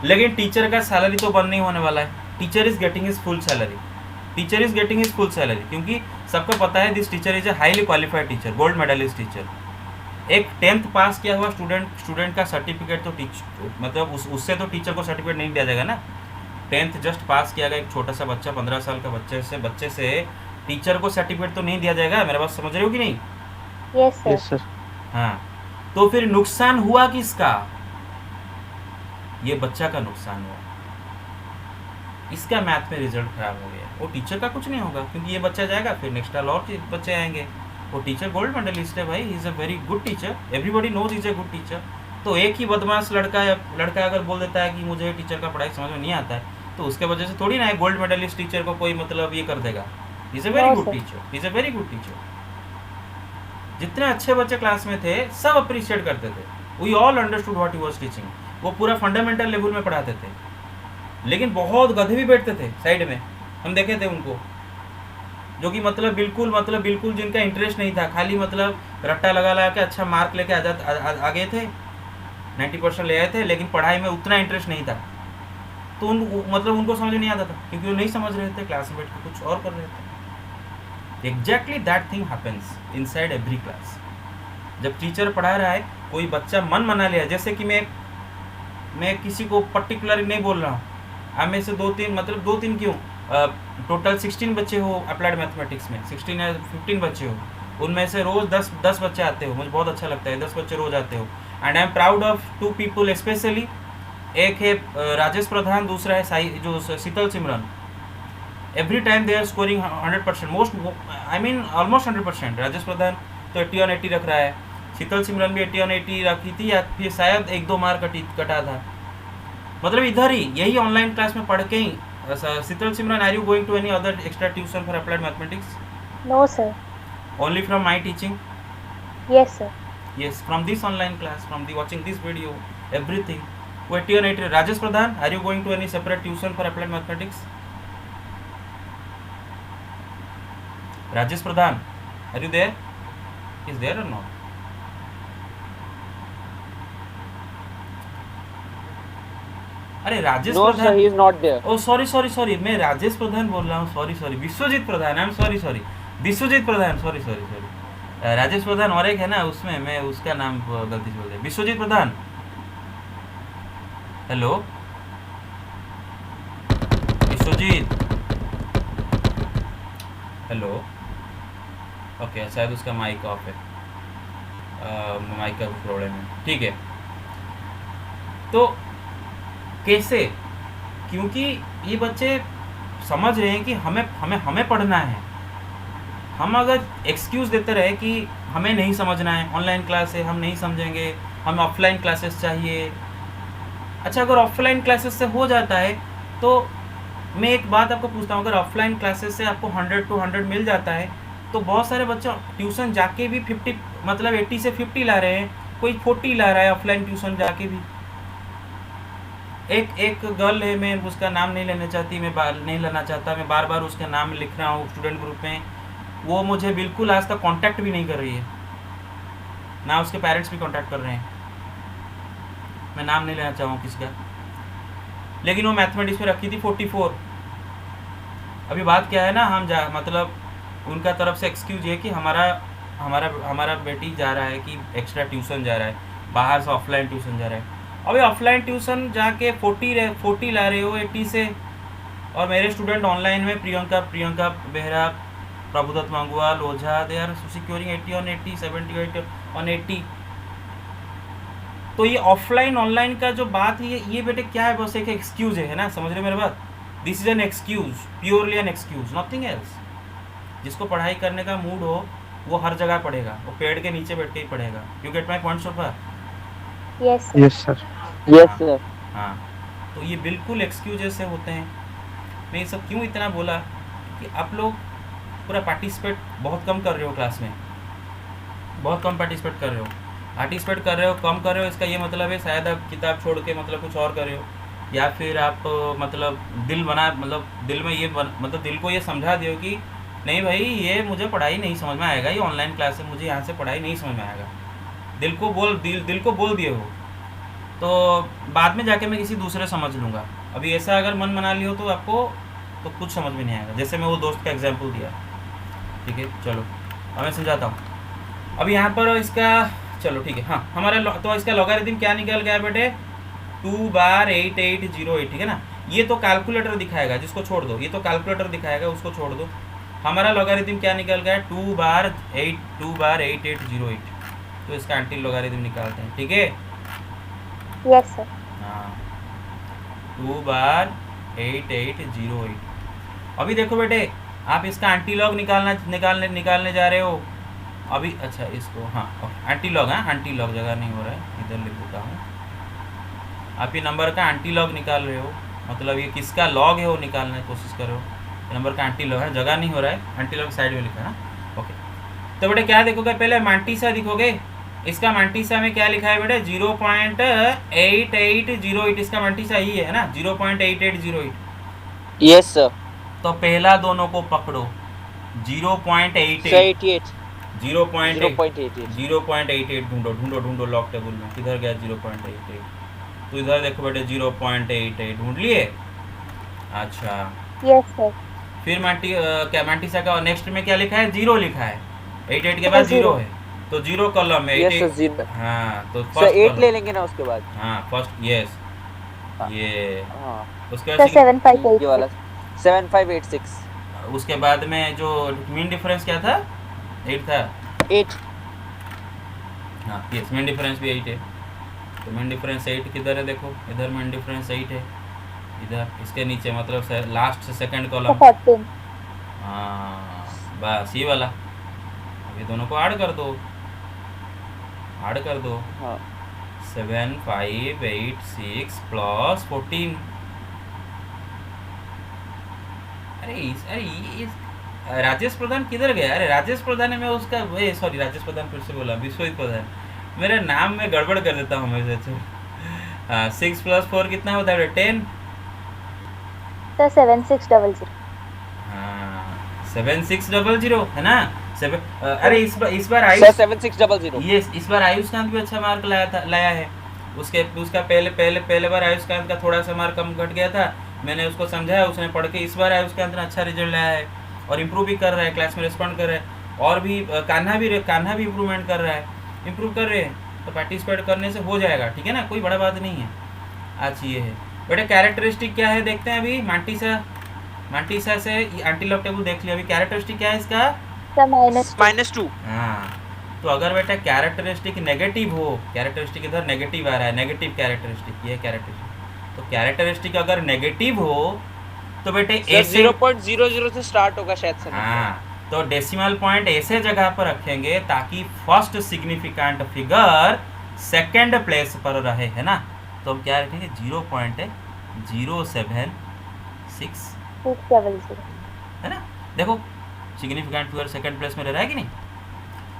A: लेकिन टीचर का सैलरी तो बंद नहीं होने वाला है, teacher is getting his full salary, क्योंकि सबको पता है this teacher is a highly qualified teacher, gold medalist teacher. एक 10th पास किया हुआ स्टूडेंट का सर्टिफिकेट तो मतलब उससे तो टीचर को सर्टिफिकेट नहीं दिया जाएगा ना। 10th जस्ट पास किया गया एक छोटा सा बच्चा, 15 साल का बच्चे से टीचर को सर्टिफिकेट तो नहीं दिया जाएगा। मेरे बात समझ रहे हो कि नहीं?
B: Yes sir.
C: Yes, sir.
A: हाँ, तो फिर नुकसान हुआ किसका? ये बच्चा का नुकसान हुआ, इसका मैथ में रिजल्ट खराब हो गया। वो टीचर का कुछ नहीं होगा, क्योंकि ये बच्चा जाएगा, फिर नेक्स्ट साल और बच्चे आएंगे। वो टीचर गोल्ड मेडलिस्ट है भाई, he is a very good teacher, everybody knows is a good teacher. तो एक ही बदमाश लड़का अगर बोल देता है कि मुझे टीचर का पढ़ाई समझ में नहीं आता है, तो उसके वजह से थोड़ी ना है गोल्ड मेडलिस्ट टीचर को कोई मतलब ये कर देगा। Is a very good teacher, जितने अच्छे बच्चे क्लास में थे सब अप्रिशिएट करते थे, we all understood what he was teaching. वो पूरा फंडामेंटल लेवल में पढ़ाते थे। लेकिन बहुत गधे भी बैठते थे साइड में, हम देखे थे उनको, जो कि मतलब बिल्कुल जिनका इंटरेस्ट नहीं था, खाली मतलब रट्टा लगा के अच्छा मार्क लेके आ गए थे, 90% ले आए थे, लेकिन पढ़ाई में उतना इंटरेस्ट नहीं था। तो उनको समझ नहीं आता था, क्योंकि वो नहीं समझ रहे थे, क्लास में बैठ के कुछ और कर रहे थे। Exactly that thing happens inside every class. जब टीचर पढ़ा रहा है, कोई बच्चा मन बना लिया, जैसे कि मैं किसी को पर्टिकुलर नहीं बोल रहा हूँ, आप में से 2-3 क्यों, टोटल 16 बच्चे हो अप्लाइड मैथमेटिक्स में, 16 या 15 बच्चे हो, उनमें से रोज़ 10 बच्चे आते हो, मुझे बहुत अच्छा लगता है 10 बच्चे रोज़ आते हो। And I am proud of 2 people specially, एक है राजेश प्रधान, दूसरा है जो Sheetal Simran. Every time they are scoring 100%, almost 100%। Rajesh Pradhan तो 80/80 रख रहा है, शीतल सिमरन भी 80/80 रखी थी, या फिर शायद 1-2 मार्क कटा था। मतलब इधर ही यही ऑनलाइन क्लास में पढ़ के ही। Sheetal Simran, are you going to any other extra tuition for applied mathematics?
B: No sir.
A: Only from my teaching?
B: Yes sir.
A: Yes, from this online class, from the watching this video, everything. 80/80. Rajesh Pradhan, are you going to any separate tuition for applied mathematics? Rajesh Pradhan, are you there? Is there or not? अरे Rajesh
D: No,
A: Pradhan,
D: sir, he is not there.
A: ओ sorry, मैं राजेश प्रधान बोल रहा हूँ, sorry, Vishwajeet Pradhan, I am sorry, Vishwajeet Pradhan, sorry, Rajesh Pradhan और एक है ना, उसमें मैं उसका नाम गलती से बोल दिया, विश्वजीत प्रधान। हेलो विश्वजीत, हेलो, ओके, शायद उसका माइक ऑफ है, माइक का प्रॉब्लम है, ठीक है। तो कैसे? क्योंकि ये बच्चे समझ रहे हैं कि हमें पढ़ना है। हम अगर एक्सक्यूज़ देते रहे कि हमें नहीं समझना है, ऑनलाइन क्लास है, हम नहीं समझेंगे, हमें ऑफलाइन क्लासेस चाहिए। अच्छा, अगर ऑफलाइन क्लासेस से हो जाता है तो मैं एक बात आपको पूछता हूँ, अगर ऑफलाइन क्लासेस से आपको 100 मिल जाता है, तो बहुत सारे बच्चे ट्यूशन जाके भी 80 से 50 ला रहे हैं, कोई 40 ला रहा है ऑफलाइन ट्यूशन जाके भी। एक एक गर्ल है, मैं उसका नाम नहीं लेना चाहती, नहीं लेना चाहता, मैं बार बार उसका नाम लिख रहा हूँ स्टूडेंट ग्रुप में, वो मुझे बिल्कुल आज तक कांटेक्ट भी नहीं कर रही है, ना उसके पेरेंट्स भी कांटेक्ट कर रहे हैं, मैं नाम नहीं लेना चाहूँ किसी का, लेकिन वो मैथमेटिक्स में रखी थी 44। अभी बात क्या है ना, मतलब उनका तरफ से एक्सक्यूज ये कि हमारा बेटी जा रहा है कि एक्स्ट्रा ट्यूशन जा रहा है, बाहर से ऑफलाइन ट्यूशन जा रहा है। अभी ऑफलाइन ट्यूशन जाके 40 ला रहे हो 80 से, और मेरे स्टूडेंट ऑनलाइन में Priyanka Behera, Prabhudatta Mangua, Lojha, they are securing 80 on 80, 78 on 80। तो ये ऑफलाइन ऑनलाइन का जो बात है, ये बेटे क्या है, बस एक एक्सक्यूज है ना, समझ रहे मेरे बात? This is an excuse, purely an excuse, nothing else. जिसको पढ़ाई करने का मूड हो वो हर जगह पढ़ेगा, वो पेड़ के नीचे बैठ के ही पढ़ेगा। You get my point sir?
B: Yes, sir.
C: Yes, sir.
D: Yes sir.
A: हाँ, तो ये बिल्कुल एक्सक्यूजेस से होते हैं। मैं ये सब क्यों इतना बोला कि आप लोग पूरा पार्टिसिपेट बहुत कम कर रहे हो क्लास में, बहुत कम पार्टिसिपेट कर रहे हो, कम कर रहे हो। इसका ये मतलब है शायद आप किताब छोड़ के मतलब कुछ और कर रहे हो, या फिर आप मतलब दिल में ये मतलब दिल को ये समझा दो कि नहीं भाई, ये मुझे पढ़ाई नहीं समझ में आएगा, ये ऑनलाइन क्लास है, मुझे यहाँ से पढ़ाई नहीं समझ में आएगा। दिल को बोल दिए हो तो बाद में जाके मैं किसी दूसरे समझ लूँगा। अभी ऐसा अगर मन बना लियो तो आपको तो कुछ समझ में नहीं आएगा। जैसे मैं वो दोस्त का एग्जाम्पल दिया, ठीक है, चलो अब मैं समझाता हूँ। अब यहाँ पर इसका चलो ठीक है, हाँ, हमारा तो इसका लॉगरिथम क्या निकल गया बेटे, 2 बार 8808, ठीक है ना। ये तो कैलकुलेटर दिखाएगा, जिसको छोड़ दो, ये तो कैलकुलेटर दिखाएगा, उसको छोड़ दो। हमारा लॉगरिथम क्या निकल गया, 2 बार 8808। तो इसका एंटी लॉगरिथम निकालते हैं, ठीक है।
B: Yes, sir.
A: हाँ, 2 बार 8808। अभी देखो बेटे, आप इसका एंटी लॉग निकालने जा रहे हो अभी। अच्छा, इसको हाँ एंटी लॉग, हाँ एंटी लॉग जगह नहीं हो रहा है, इधर लिख देता हूँ। आप ये नंबर का एंटी लॉग निकाल रहे हो, मतलब ये किसका लॉग है वो निकालने की कोशिश करो। नंबर का एंटी लॉग है, जगह नहीं हो रहा है, एंटी लॉग साइड में लिखा है। ओके, तो बेटे क्या देखोगे, पहले मांटीसा दिखोगे। इसका मांटीसा में क्या लिखा है बेटे, 0.8808। इसका मांटीसा ही है ना, 0.8808।
D: Yes sir.
A: तो पहला दोनों को पकड़ो, 0.88 0.88 ढूंढो लॉग टेबल में, किधर गया 0.88। तो इधर देखो बेटे 0.88 ढूंढ लिए। अच्छा,
B: Yes, sir.
A: फिर मांटीसा का नेक्स्ट में क्या लिखा है, 0 लिखा है, 88 के बाद 0 है, तो 0 कॉलम में
D: यस सर, 0।
A: हाँ, तो
D: सर 8 ले लेंगे ना उसके बाद।
A: हाँ, फर्स्ट यस, ये
D: हाँ,
A: उसके
B: Sir,
A: बाद
B: 758.
D: ये वाला 7586।
A: उसके बाद में जो मीन डिफरेंस क्या था, 8 था।
D: 8।
A: हाँ यस, मीन डिफरेंस भी 8 है। तो मीन डिफरेंस 8 किधर है, देखो इधर मीन डिफरेंस 8 है, इधर इसके नीचे मतलब लास्ट से सेकंड कॉलम।
B: 14.
A: हाँ बस ये वाला। अब ये दोनों को ऐड कर दो,
D: हाँ
A: 7586 प्लस 14। अरे राजेश प्रधान किधर गया? अरे राजेश प्रधान है, मैं उसका सॉरी, राजेश प्रधान फिर से बोला, विश्वजीत प्रधान। मेरे नाम में गड़बड़ कर देता हूँ हमेशा। हाँ, 6 + 4 कितना होता है, 10।
B: Sir, 7600.
A: हाँ, 7600 है ना। अरे इस बार
D: सर
A: आयुष
D: 7600।
A: ये इस बार आयुष्कांत भी अच्छा मार्क लाया है। उसका पहले बार आयुष्कांत का थोड़ा सा मार्क कम घट गया था, मैंने उसको समझाया, उसने पढ़ के इस बार आयुष्कांत ने अच्छा रिजल्ट लाया है और इम्प्रूव भी कर रहा है, क्लास में रिस्पॉन्ड कर रहा है। और भी कान्हा भी इम्प्रूवमेंट कर रहा है, इम्प्रूव कर रहे हैं। तो पार्टिसिपेट करने से हो जाएगा, ठीक है ना, कोई बड़ा बात नहीं है। आज ये है बेटा, कैरेक्टरिस्टिक क्या है देखते हैं अभी। मांटीसा से एंटी लॉग टेबल देख लिया, अभी कैरेक्टरिस्टिक क्या है इसका,
B: Sir,
D: -2।
A: हाँ। तो अगर बेटा कैरेक्टरिस्टिक नेगेटिव हो, कैरेक्टरिस्टिक इधर नेगेटिव आ रहा है, नेगेटिव कैरेक्टरिस्टिक, ये कैरेक्टरिस्टिक। तो कैरेक्टरिस्टिक अगर नेगेटिव हो तो बेटे ऐसे
D: 0.00 से स्टार्ट होगा शायद सर।
A: हाँ, तो डेसिमल पॉइंट ऐसे जगह पर रखेंगे ताकि first significant figure second place पर रहे, है ना। तो हम क्या रखेंगे, 0.0766,
B: 600.
A: है ना। देखो सिग्निफिकेंट फिगर सेकंड प्लेस में रह रहा है कि नहीं,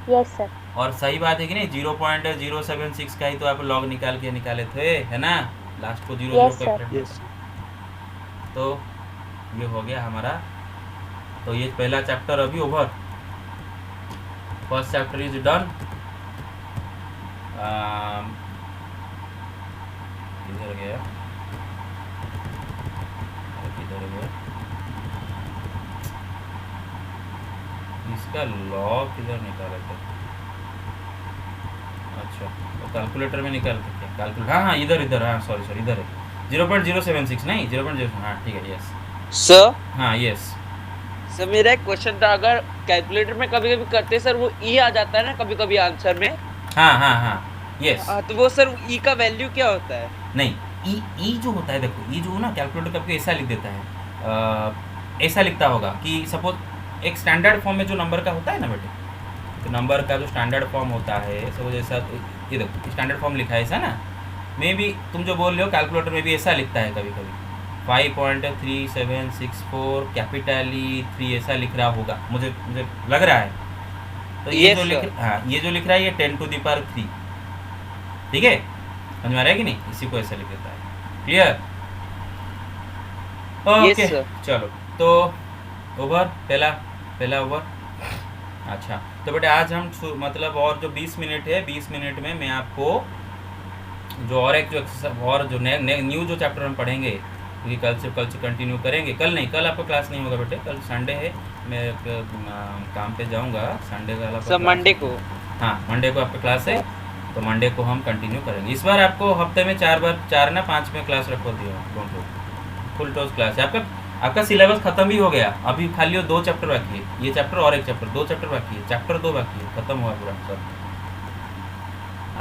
B: Yes, sir.
A: और सही बात है कि नहीं। 0.076 का ही तो आप लॉग निकाले थे, है ना। लास्ट को 0
B: Yes,
A: 0
B: sir.
A: का
C: Yes.
A: तो ये हो गया हमारा। तो ये पहला चैप्टर अभी over, first chapter is done. किधर गया, किधर गया इसका लॉग, किधर निकाला था? अच्छा तो कैलकुलेटर में निकाल सकते हैं, कैलकुलेटर, हाँ हाँ इधर इधर, हाँ सॉरी इधर है 0.076 नहीं 0.0, हाँ ठीक है, यस
D: सर
A: हाँ यस।
D: सर मेरा एक क्वेश्चन था, अगर कैलकुलेटर में कभी कभी करते सर वो ई आ जाता है ना कभी कभी आंसर में,
A: हाँ यस।
D: तो वो सर ई का वैल्यू क्या होता है?
A: नहीं ई जो होता है, देखो ई जो ना कैलकुलेटर कभी ऐसा लिख देता है, ऐसा लिखता होगा कि सपोज एक स्टैंडर्ड फॉर्म में जो नंबर का होता है ना बेटे, तो नंबर का जो स्टैंडर्ड फॉर्म होता है सपोज ऐसा, ये देखो स्टैंडर्ड फॉर्म लिखा है ऐसा ना, मे भी तुम जो बोल रहे हो कैलकुलेटर में भी ऐसा लिखता है कभी कभी 5.3764 कैपिटली 3 ऐसा लिख रहा होगा, मुझे लग रहा है। तो ये
D: Yes,
A: जो लिख,
D: sir.
A: हाँ ये जो लिख रहा है ये 10⁻3, ठीक है, समझ में आ रहा है कि नहीं, इसी को ऐसा लिख देता है। क्लियर?
D: Yes,
A: okay
D: sir.
A: चलो तो ओवर, पहला ओवर। अच्छा तो बेटे आज हम मतलब और जो 20 मिनट है, 20 मिनट में मैं आपको जो और एक जो और जो न्यू जो चैप्टर हम पढ़ेंगे, क्योंकि कल से कंटिन्यू करेंगे। कल नहीं, कल आपका क्लास नहीं होगा बेटे, कल संडे है, मैं काम पे जाऊंगा संडे का।
D: सर मंडे को,
A: हाँ मंडे को आपका क्लास है, तो मंडे को हम कंटिन्यू करेंगे। इस बार आपको हफ्ते में 4 ना 5 में क्लास रखवा दिया, फुल टोज क्लास है। आपका सिलेबस खत्म भी हो गया, अभी खाली 2 चैप्टर बाकी है, ये चैप्टर और एक चैप्टर, 2 चैप्टर बाकी है, चैप्टर 2 बाकी है, खत्म हुआ पूरा सब।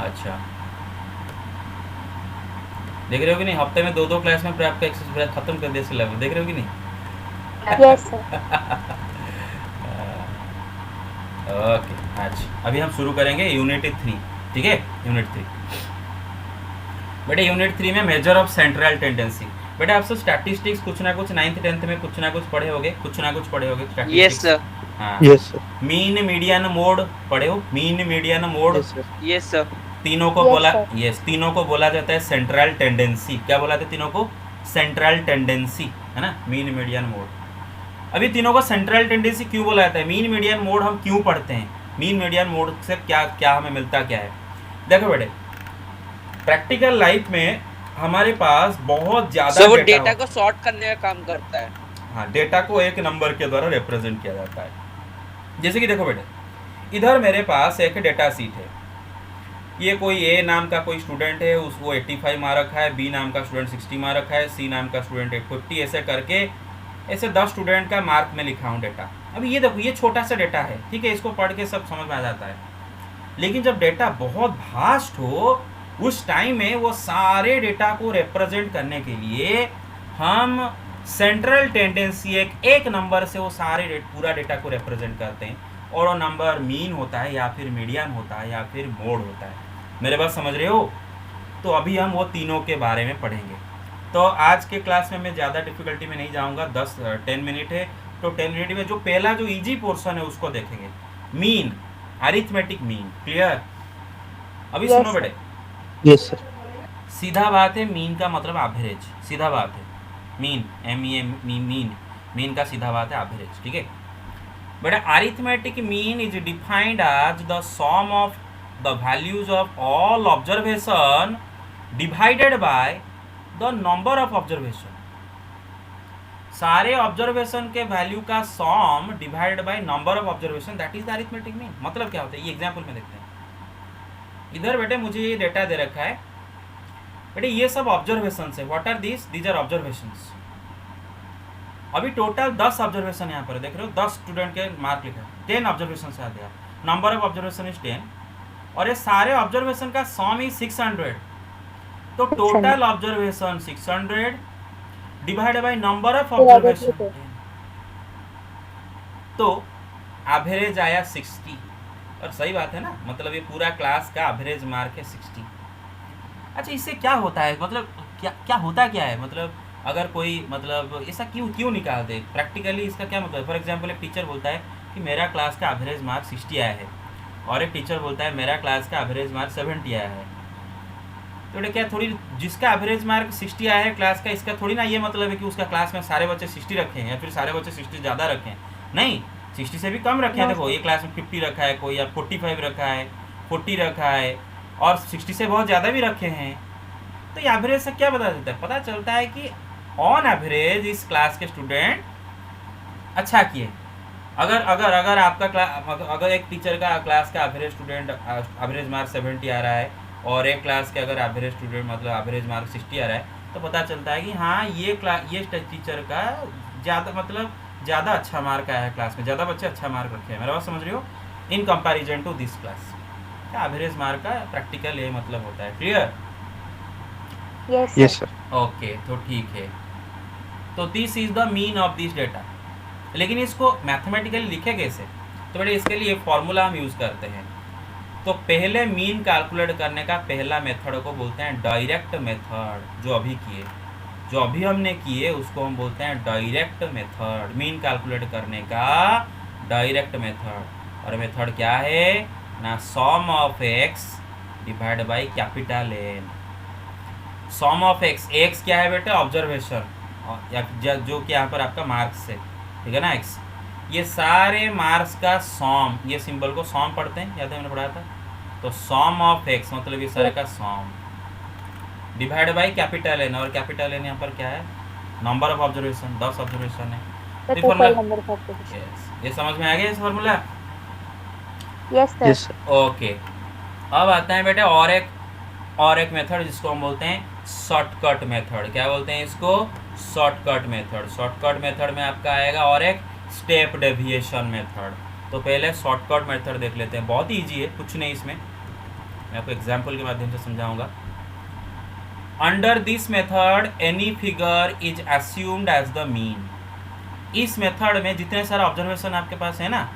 A: अच्छा देख रहे हो कि नहीं, हफ्ते में 2 क्लास में फिर आपका एक्सरसाइज खत्म कर दिया सिलेबस, देख रहे हो कि नहीं?
B: Yes, sir.
A: ओके अच्छा अभी हम शुरू करेंगे यूनिट 3, ठीक है, यूनिट 3। बेटे यूनिट 3 में मेजर ऑफ सेंट्रल टेंडेंसी। बेटे आप सब स्टैटिस्टिक्स कुछ ना कुछ 9th 10th में कुछ ना कुछ पढ़े होगे,
D: यस सर,
A: हाँ
C: Yes, sir.
A: Mean median mode पढ़े हो, mean median mode,
C: Yes, sir.
D: Yes sir,
A: तीनों को
B: Yes,
A: बोला,
B: sir.
A: यस तीनों को बोला जाता है सेंट्रल टेंडेंसी। क्या बोला था तीनों को? सेंट्रल टेंडेंसी, है ना, मीन मीडियन मोड। अभी तीनों को सेंट्रल टेंडेंसी क्यों बोला जाता है, मीन मीडियन मोड हम क्यों पढ़ते हैं, मीन मीडियन मोड से क्या क्या हमें मिलता क्या है? देखो बेटे प्रैक्टिकल लाइफ में हमारे पास बहुत ज़्यादा
D: सर वो डेटा को सॉर्ट करने का काम करता है।
A: हाँ डेटा को एक नंबर के द्वारा रिप्रेजेंट किया जाता है। जैसे कि देखो बेटे इधर मेरे पास एक डेटा सीट है, ये कोई ए नाम का कोई स्टूडेंट है, उसको 85 मार रखा है, बी नाम का स्टूडेंट 60 मार रखा है, सी नाम का स्टूडेंट 850, ऐसे करके ऐसे 10 स्टूडेंट का मार्क में लिखा हूँ डेटा। अभी ये देखो ये छोटा सा डेटा है, ठीक है, इसको पढ़ के सब समझ में आ जाता है। लेकिन जब डेटा बहुत भास्ट हो उस टाइम में वो सारे डेटा को रिप्रेजेंट करने के लिए हम सेंट्रल टेंडेंसी एक नंबर से वो सारे पूरा डेटा को रिप्रेजेंट करते हैं, और वो नंबर मीन होता है या फिर मीडियन होता है या फिर मोड होता है। मेरे बात समझ रहे हो? तो अभी हम वो तीनों के बारे में पढ़ेंगे। तो आज के क्लास में मैं ज़्यादा डिफिकल्टी में नहीं जाऊंगा, 10 मिनट है, तो 10 मिनट में जो पहला जो इजी पोर्शन है उसको देखेंगे, मीन, अरिथमेटिक मीन। क्लियर? अभी
B: Yes,
A: सुनो
B: sir.
A: बेटे,
C: Yes, sir.
A: सीधा बात है, मीन का मतलब एवरेज, सीधा बात है, मीन मीन का सीधा बात है एवरेज, ठीक है बेटा। Arithmetic mean is defined as the sum of the values of all observation divided by the number of observation. सारे ऑब्जर्वेशन के वैल्यू का sum divided by number of observation, that is the arithmetic mean. मतलब क्या होता है ये example में देखते हैं। इधर बेटे मुझे ये डेटा दे रखा है बेटे, ये सब ऑब्जर्वेशन है। What are these are observations. अभी टोटल 10 ऑब्जर्वेशन यहाँ पर देख रहे हो, 10 स्टूडेंट के मार्क लिखा है, 10 ऑब्जर्वेशन से आते हैं, नंबर ऑफ ऑब्जर्वेशन इज 10, और ये सारे ऑब्जर्वेशन का सम इज 600। तो total observation 600 divided by number of observation, तो एवरेज आया 60। और सही बात है ना, मतलब ये पूरा क्लास का एवरेज मार्क है 60। अच्छा इससे क्या होता है, मतलब क्या होता क्या है, मतलब अगर कोई मतलब ऐसा क्यों निकालते प्रैक्टिकली, इसका क्या मतलब? फॉर एग्जांपल एक टीचर बोलता है कि मेरा क्लास का एवरेज मार्क 60 आया है, और एक टीचर बोलता है मेरा क्लास का एवरेज मार्क 70 आया है। तो बेटा क्या थोड़ी जिसका एवरेज मार्क 60 आया है क्लास का, इसका थोड़ी ना ये मतलब है कि उसका क्लास में सारे बच्चे 60 रखे हैं या फिर सारे बच्चे 60 ज़्यादा रखे हैं। नहीं, 60 से भी कम रखे हैं। देखो ये क्लास में 50 रखा है, कोई या 45 रखा है, 40 रखा है, और 60 से बहुत ज़्यादा भी रखे हैं। तो ये एवरेज से क्या पता चलता है? पता चलता है कि ऑन एवरेज इस क्लास के स्टूडेंट अच्छा किए। अगर अगर अगर आपका अगर एक टीचर का क्लास का एवरेज स्टूडेंट एवरेज मार्क 70 आ रहा है और एक क्लास के अगर एवरेज स्टूडेंट मतलब एवरेज मार्क 60 आ रहा है, तो पता चलता है कि हाँ ये टीचर का ज़्यादा अच्छा मार्क आया है क्लास में, ज़्यादा बच्चे अच्छा मार्क रखे हैं। मेरा बात समझ रहे हो? In comparison to this class का एवरेज मार्क का प्रैक्टिकल ये मतलब होता है। Clear?
B: Yes,
C: Yes,
B: sir.
C: sir.
A: Okay, तो ठीक है। तो this is the mean of this data. लेकिन इसको मैथमेटिकली लिखे कैसे? तो बेटे इसके लिए फॉर्मूला हम यूज़ करते हैं। तो पहले मीन कैलकुलेट करने का पहला मेथड को बोलते हैं डायरेक्ट मेथड। जो अभी हमने किए उसको हम बोलते हैं डायरेक्ट मेथड। मीन कैलकुलेट करने का डायरेक्ट मेथड। और मेथड क्या है ना? Sum of x divide by capital N. Sum of x क्या है बेटे? ऑब्जर्वेशन, जो कि यहाँ पर आपका मार्क्स है, ठीक है ना? एक्स, ये सारे मार्क्स का सॉम, ये सिंबल को सॉम पढ़ते हैं, याद है मैंने पढ़ाया था। तो सॉम ऑफ एक्स मतलब ये सारे का सॉम डिवाइड बाई कैपिटल एन। और कैपिटल एन यहाँ पर क्या है? नंबर ऑफ ऑब्जर्वेशन, 10 ऑब्जर्वेशन है।
B: The
A: तो
B: total
A: formula
B: number of observations.
A: yes, ये समझ में आ गया इस formula?
B: Yes, sir.
C: Yes, sir.
A: Okay, अब आता है बेटे और एक मेथड जिसको हम बोलते हैं शॉर्टकट मेथड। क्या बोलते हैं इसको? Shortcut method. शॉर्टकट मेथड में आपका आएगा और एक स्टेप डेविएशन मेथड। तो पहले शॉर्टकट मेथड देख लेते हैं। बहुत ईजी है, कुछ नहीं इसमें, मैं आपको एग्जाम्पल के माध्यम से समझाऊंगा। Under this method any figure is assumed as the mean. इस मेथड में जितने सारे ऑब्जर्वेशन आपके पास है ना,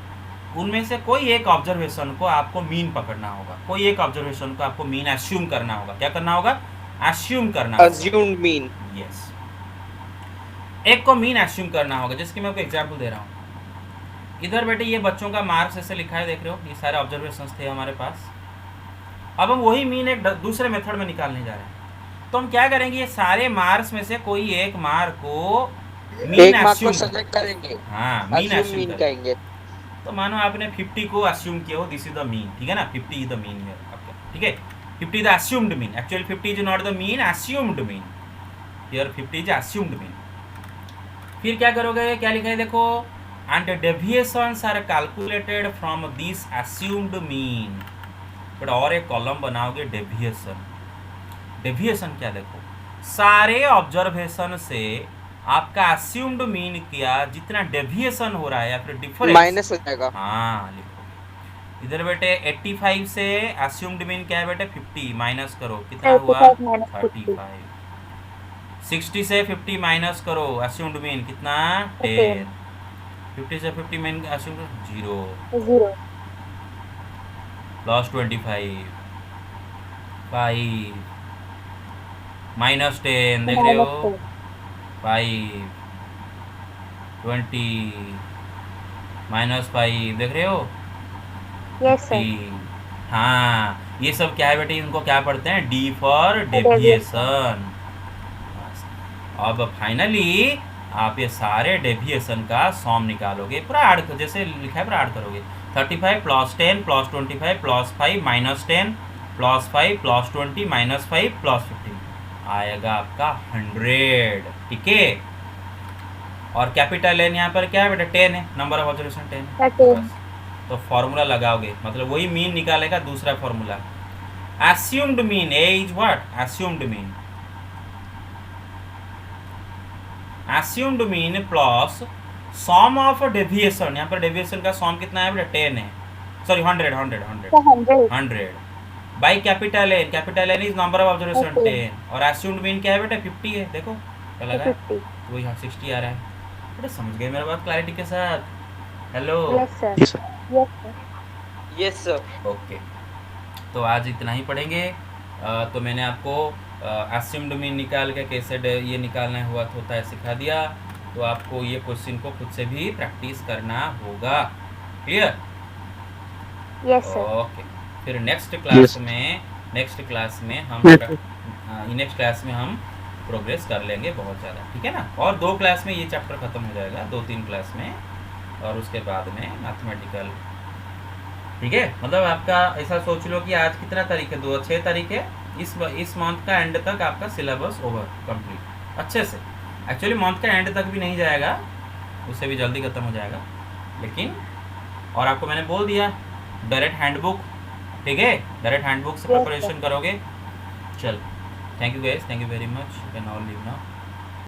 A: उनमें से कोई एक ऑब्जर्वेशन को आपको मीन पकड़ना होगा। कोई एक ऑब्जर्वेशन को आपको मीन अस्यूम करना होगा। क्या करना होगा? अस्यूम करना होगा।
D: assumed mean.
A: यस, एक को मीन अस्यूम करना होगा। जैसे कि मैं आपको एग्जांपल दे रहा हूँ। इधर बेटे ये बच्चों का मार्क्स ऐसे लिखा है, देख रहे हो? ये सारे ऑब्जर्वेशंस थे हमारे पास। अब हम वही मीन एक दूसरे मेथड में निकालने जा रहे हैं। तो हम क्या करेंगे? ये सारे मार्क्स में से कोई एक मार्क को मीन
D: एक मार्क को
A: अस्यूम,
D: सेलेक्ट करेंगे,
A: हाँ मीन
D: assume
A: अस्यूम
D: mean कहेंगे।
A: तो मानो आपने 50 को अस्यूम किया हो, दिस इज द मीन, ठीक है ना? 50 इज द मीन हियर आपका, ठीक है? 50 is the assumed mean. Actually 50 is not the mean, assumed mean. Here 50 is assumed mean. फिर क्या करोगे? क्या लिखा है देखो? And deviations are calculated from this assumed mean. But और एक कॉलम बनाओगे डेविएशन। डेविएशन क्या? देखो सारे ऑब्जर्वेशन से आपका अस्यूम्ड मीन किया जितना डेविएशन हो रहा है या फिर डिफरेंस
D: माइनस हो जाएगा।
A: हाँ लिखो इधर बेटे। 85 से अस्यूम्ड मीन क्या है बेटे? 50 माइनस करो, कितना हुआ?
B: 35 minus 50.
A: 35। 60 से 50 माइनस करो, अस्यूम्ड मीन कितना? 10।
B: 10.
A: 50 से 50 मीन अस्यूम्ड 0
B: 0.
A: प्लस 25 5 माइनस 10 देख रहे हो?
B: Minus 10.
A: 5 20 माइनस 5 देख रहे हो?
B: Yes, sir.
A: 50। हाँ, ये सब क्या है बेटे? इनको क्या पढ़ते हैं? D for deviation. अब फाइनली आप ये सारे डेविएशन का सॉम निकालोगे, पूरा ऐड, जैसे लिखा है पूरा ऐड करोगे। 35 plus 10 plus 25 plus 5 minus 10 plus 5 plus 20 minus 5 plus 15 आएगा आपका 100, ठीक है? और कैपिटल एन यहाँ पर क्या है बेटा? 10 है, नंबर ऑफ ऑब्जर्वेशन 10 है।
B: 13.
A: बस। तो फॉर्मूला लगाओगे, मतलब वही मीन निकालेगा। दूसरा formula assumed mean, a is what? assumed mean. assumed mean plus sum of deviation। यहाँ पर डेविएशन का सॉम कितना है बेटा? 10 है, sorry 100
B: So 100.
A: 100 by capital N. Capital N is number of observation
B: Okay.
A: 10 और assumed mean क्या है बेटा? 50 है। देखो क्या लगा है?
B: 50.
A: तो वही 60 आ रहा है बेटा। समझ गए मेरा बात क्लैरिटी के साथ? Hello,
B: Yes, sir.
C: Yes, sir.
B: Yes, sir.
D: Yes sir.
A: Okay. तो आज इतना ही पढ़ेंगे। तो मैंने आपको assumed mean निकाल के कैसे ये निकालना होता है सिखा दिया। तो आपको ये क्वेश्चन को खुद से भी प्रैक्टिस करना होगा। क्लियर?
B: Yes, sir.
A: ओके। फिर नेक्स्ट क्लास
C: Yes.
A: में हम
C: Yes, sir.
A: नेक्स्ट क्लास में हम प्रोग्रेस कर लेंगे बहुत ज़्यादा, ठीक है ना। और 2 क्लास में ये चैप्टर ख़त्म हो जाएगा, 2-3 क्लास में, और उसके बाद में मैथमेटिकल, ठीक है। मतलब आपका ऐसा सोच लो कि आज कितना तारीख है, 6 तारीख है, इस मंथ का एंड तक आपका सिलेबस ओवर कंप्लीट अच्छे से। एक्चुअली मंथ का एंड तक भी नहीं जाएगा, उससे भी जल्दी ख़त्म हो जाएगा, लेकिन और आपको मैंने बोल दिया डायरेक्ट हैंडबुक, ठीक है, डायरेक्ट हैंडबुक से
B: Yes, sir.
A: प्रिपरेशन करोगे। चल, thank you guys, thank you very much, you can all leave now.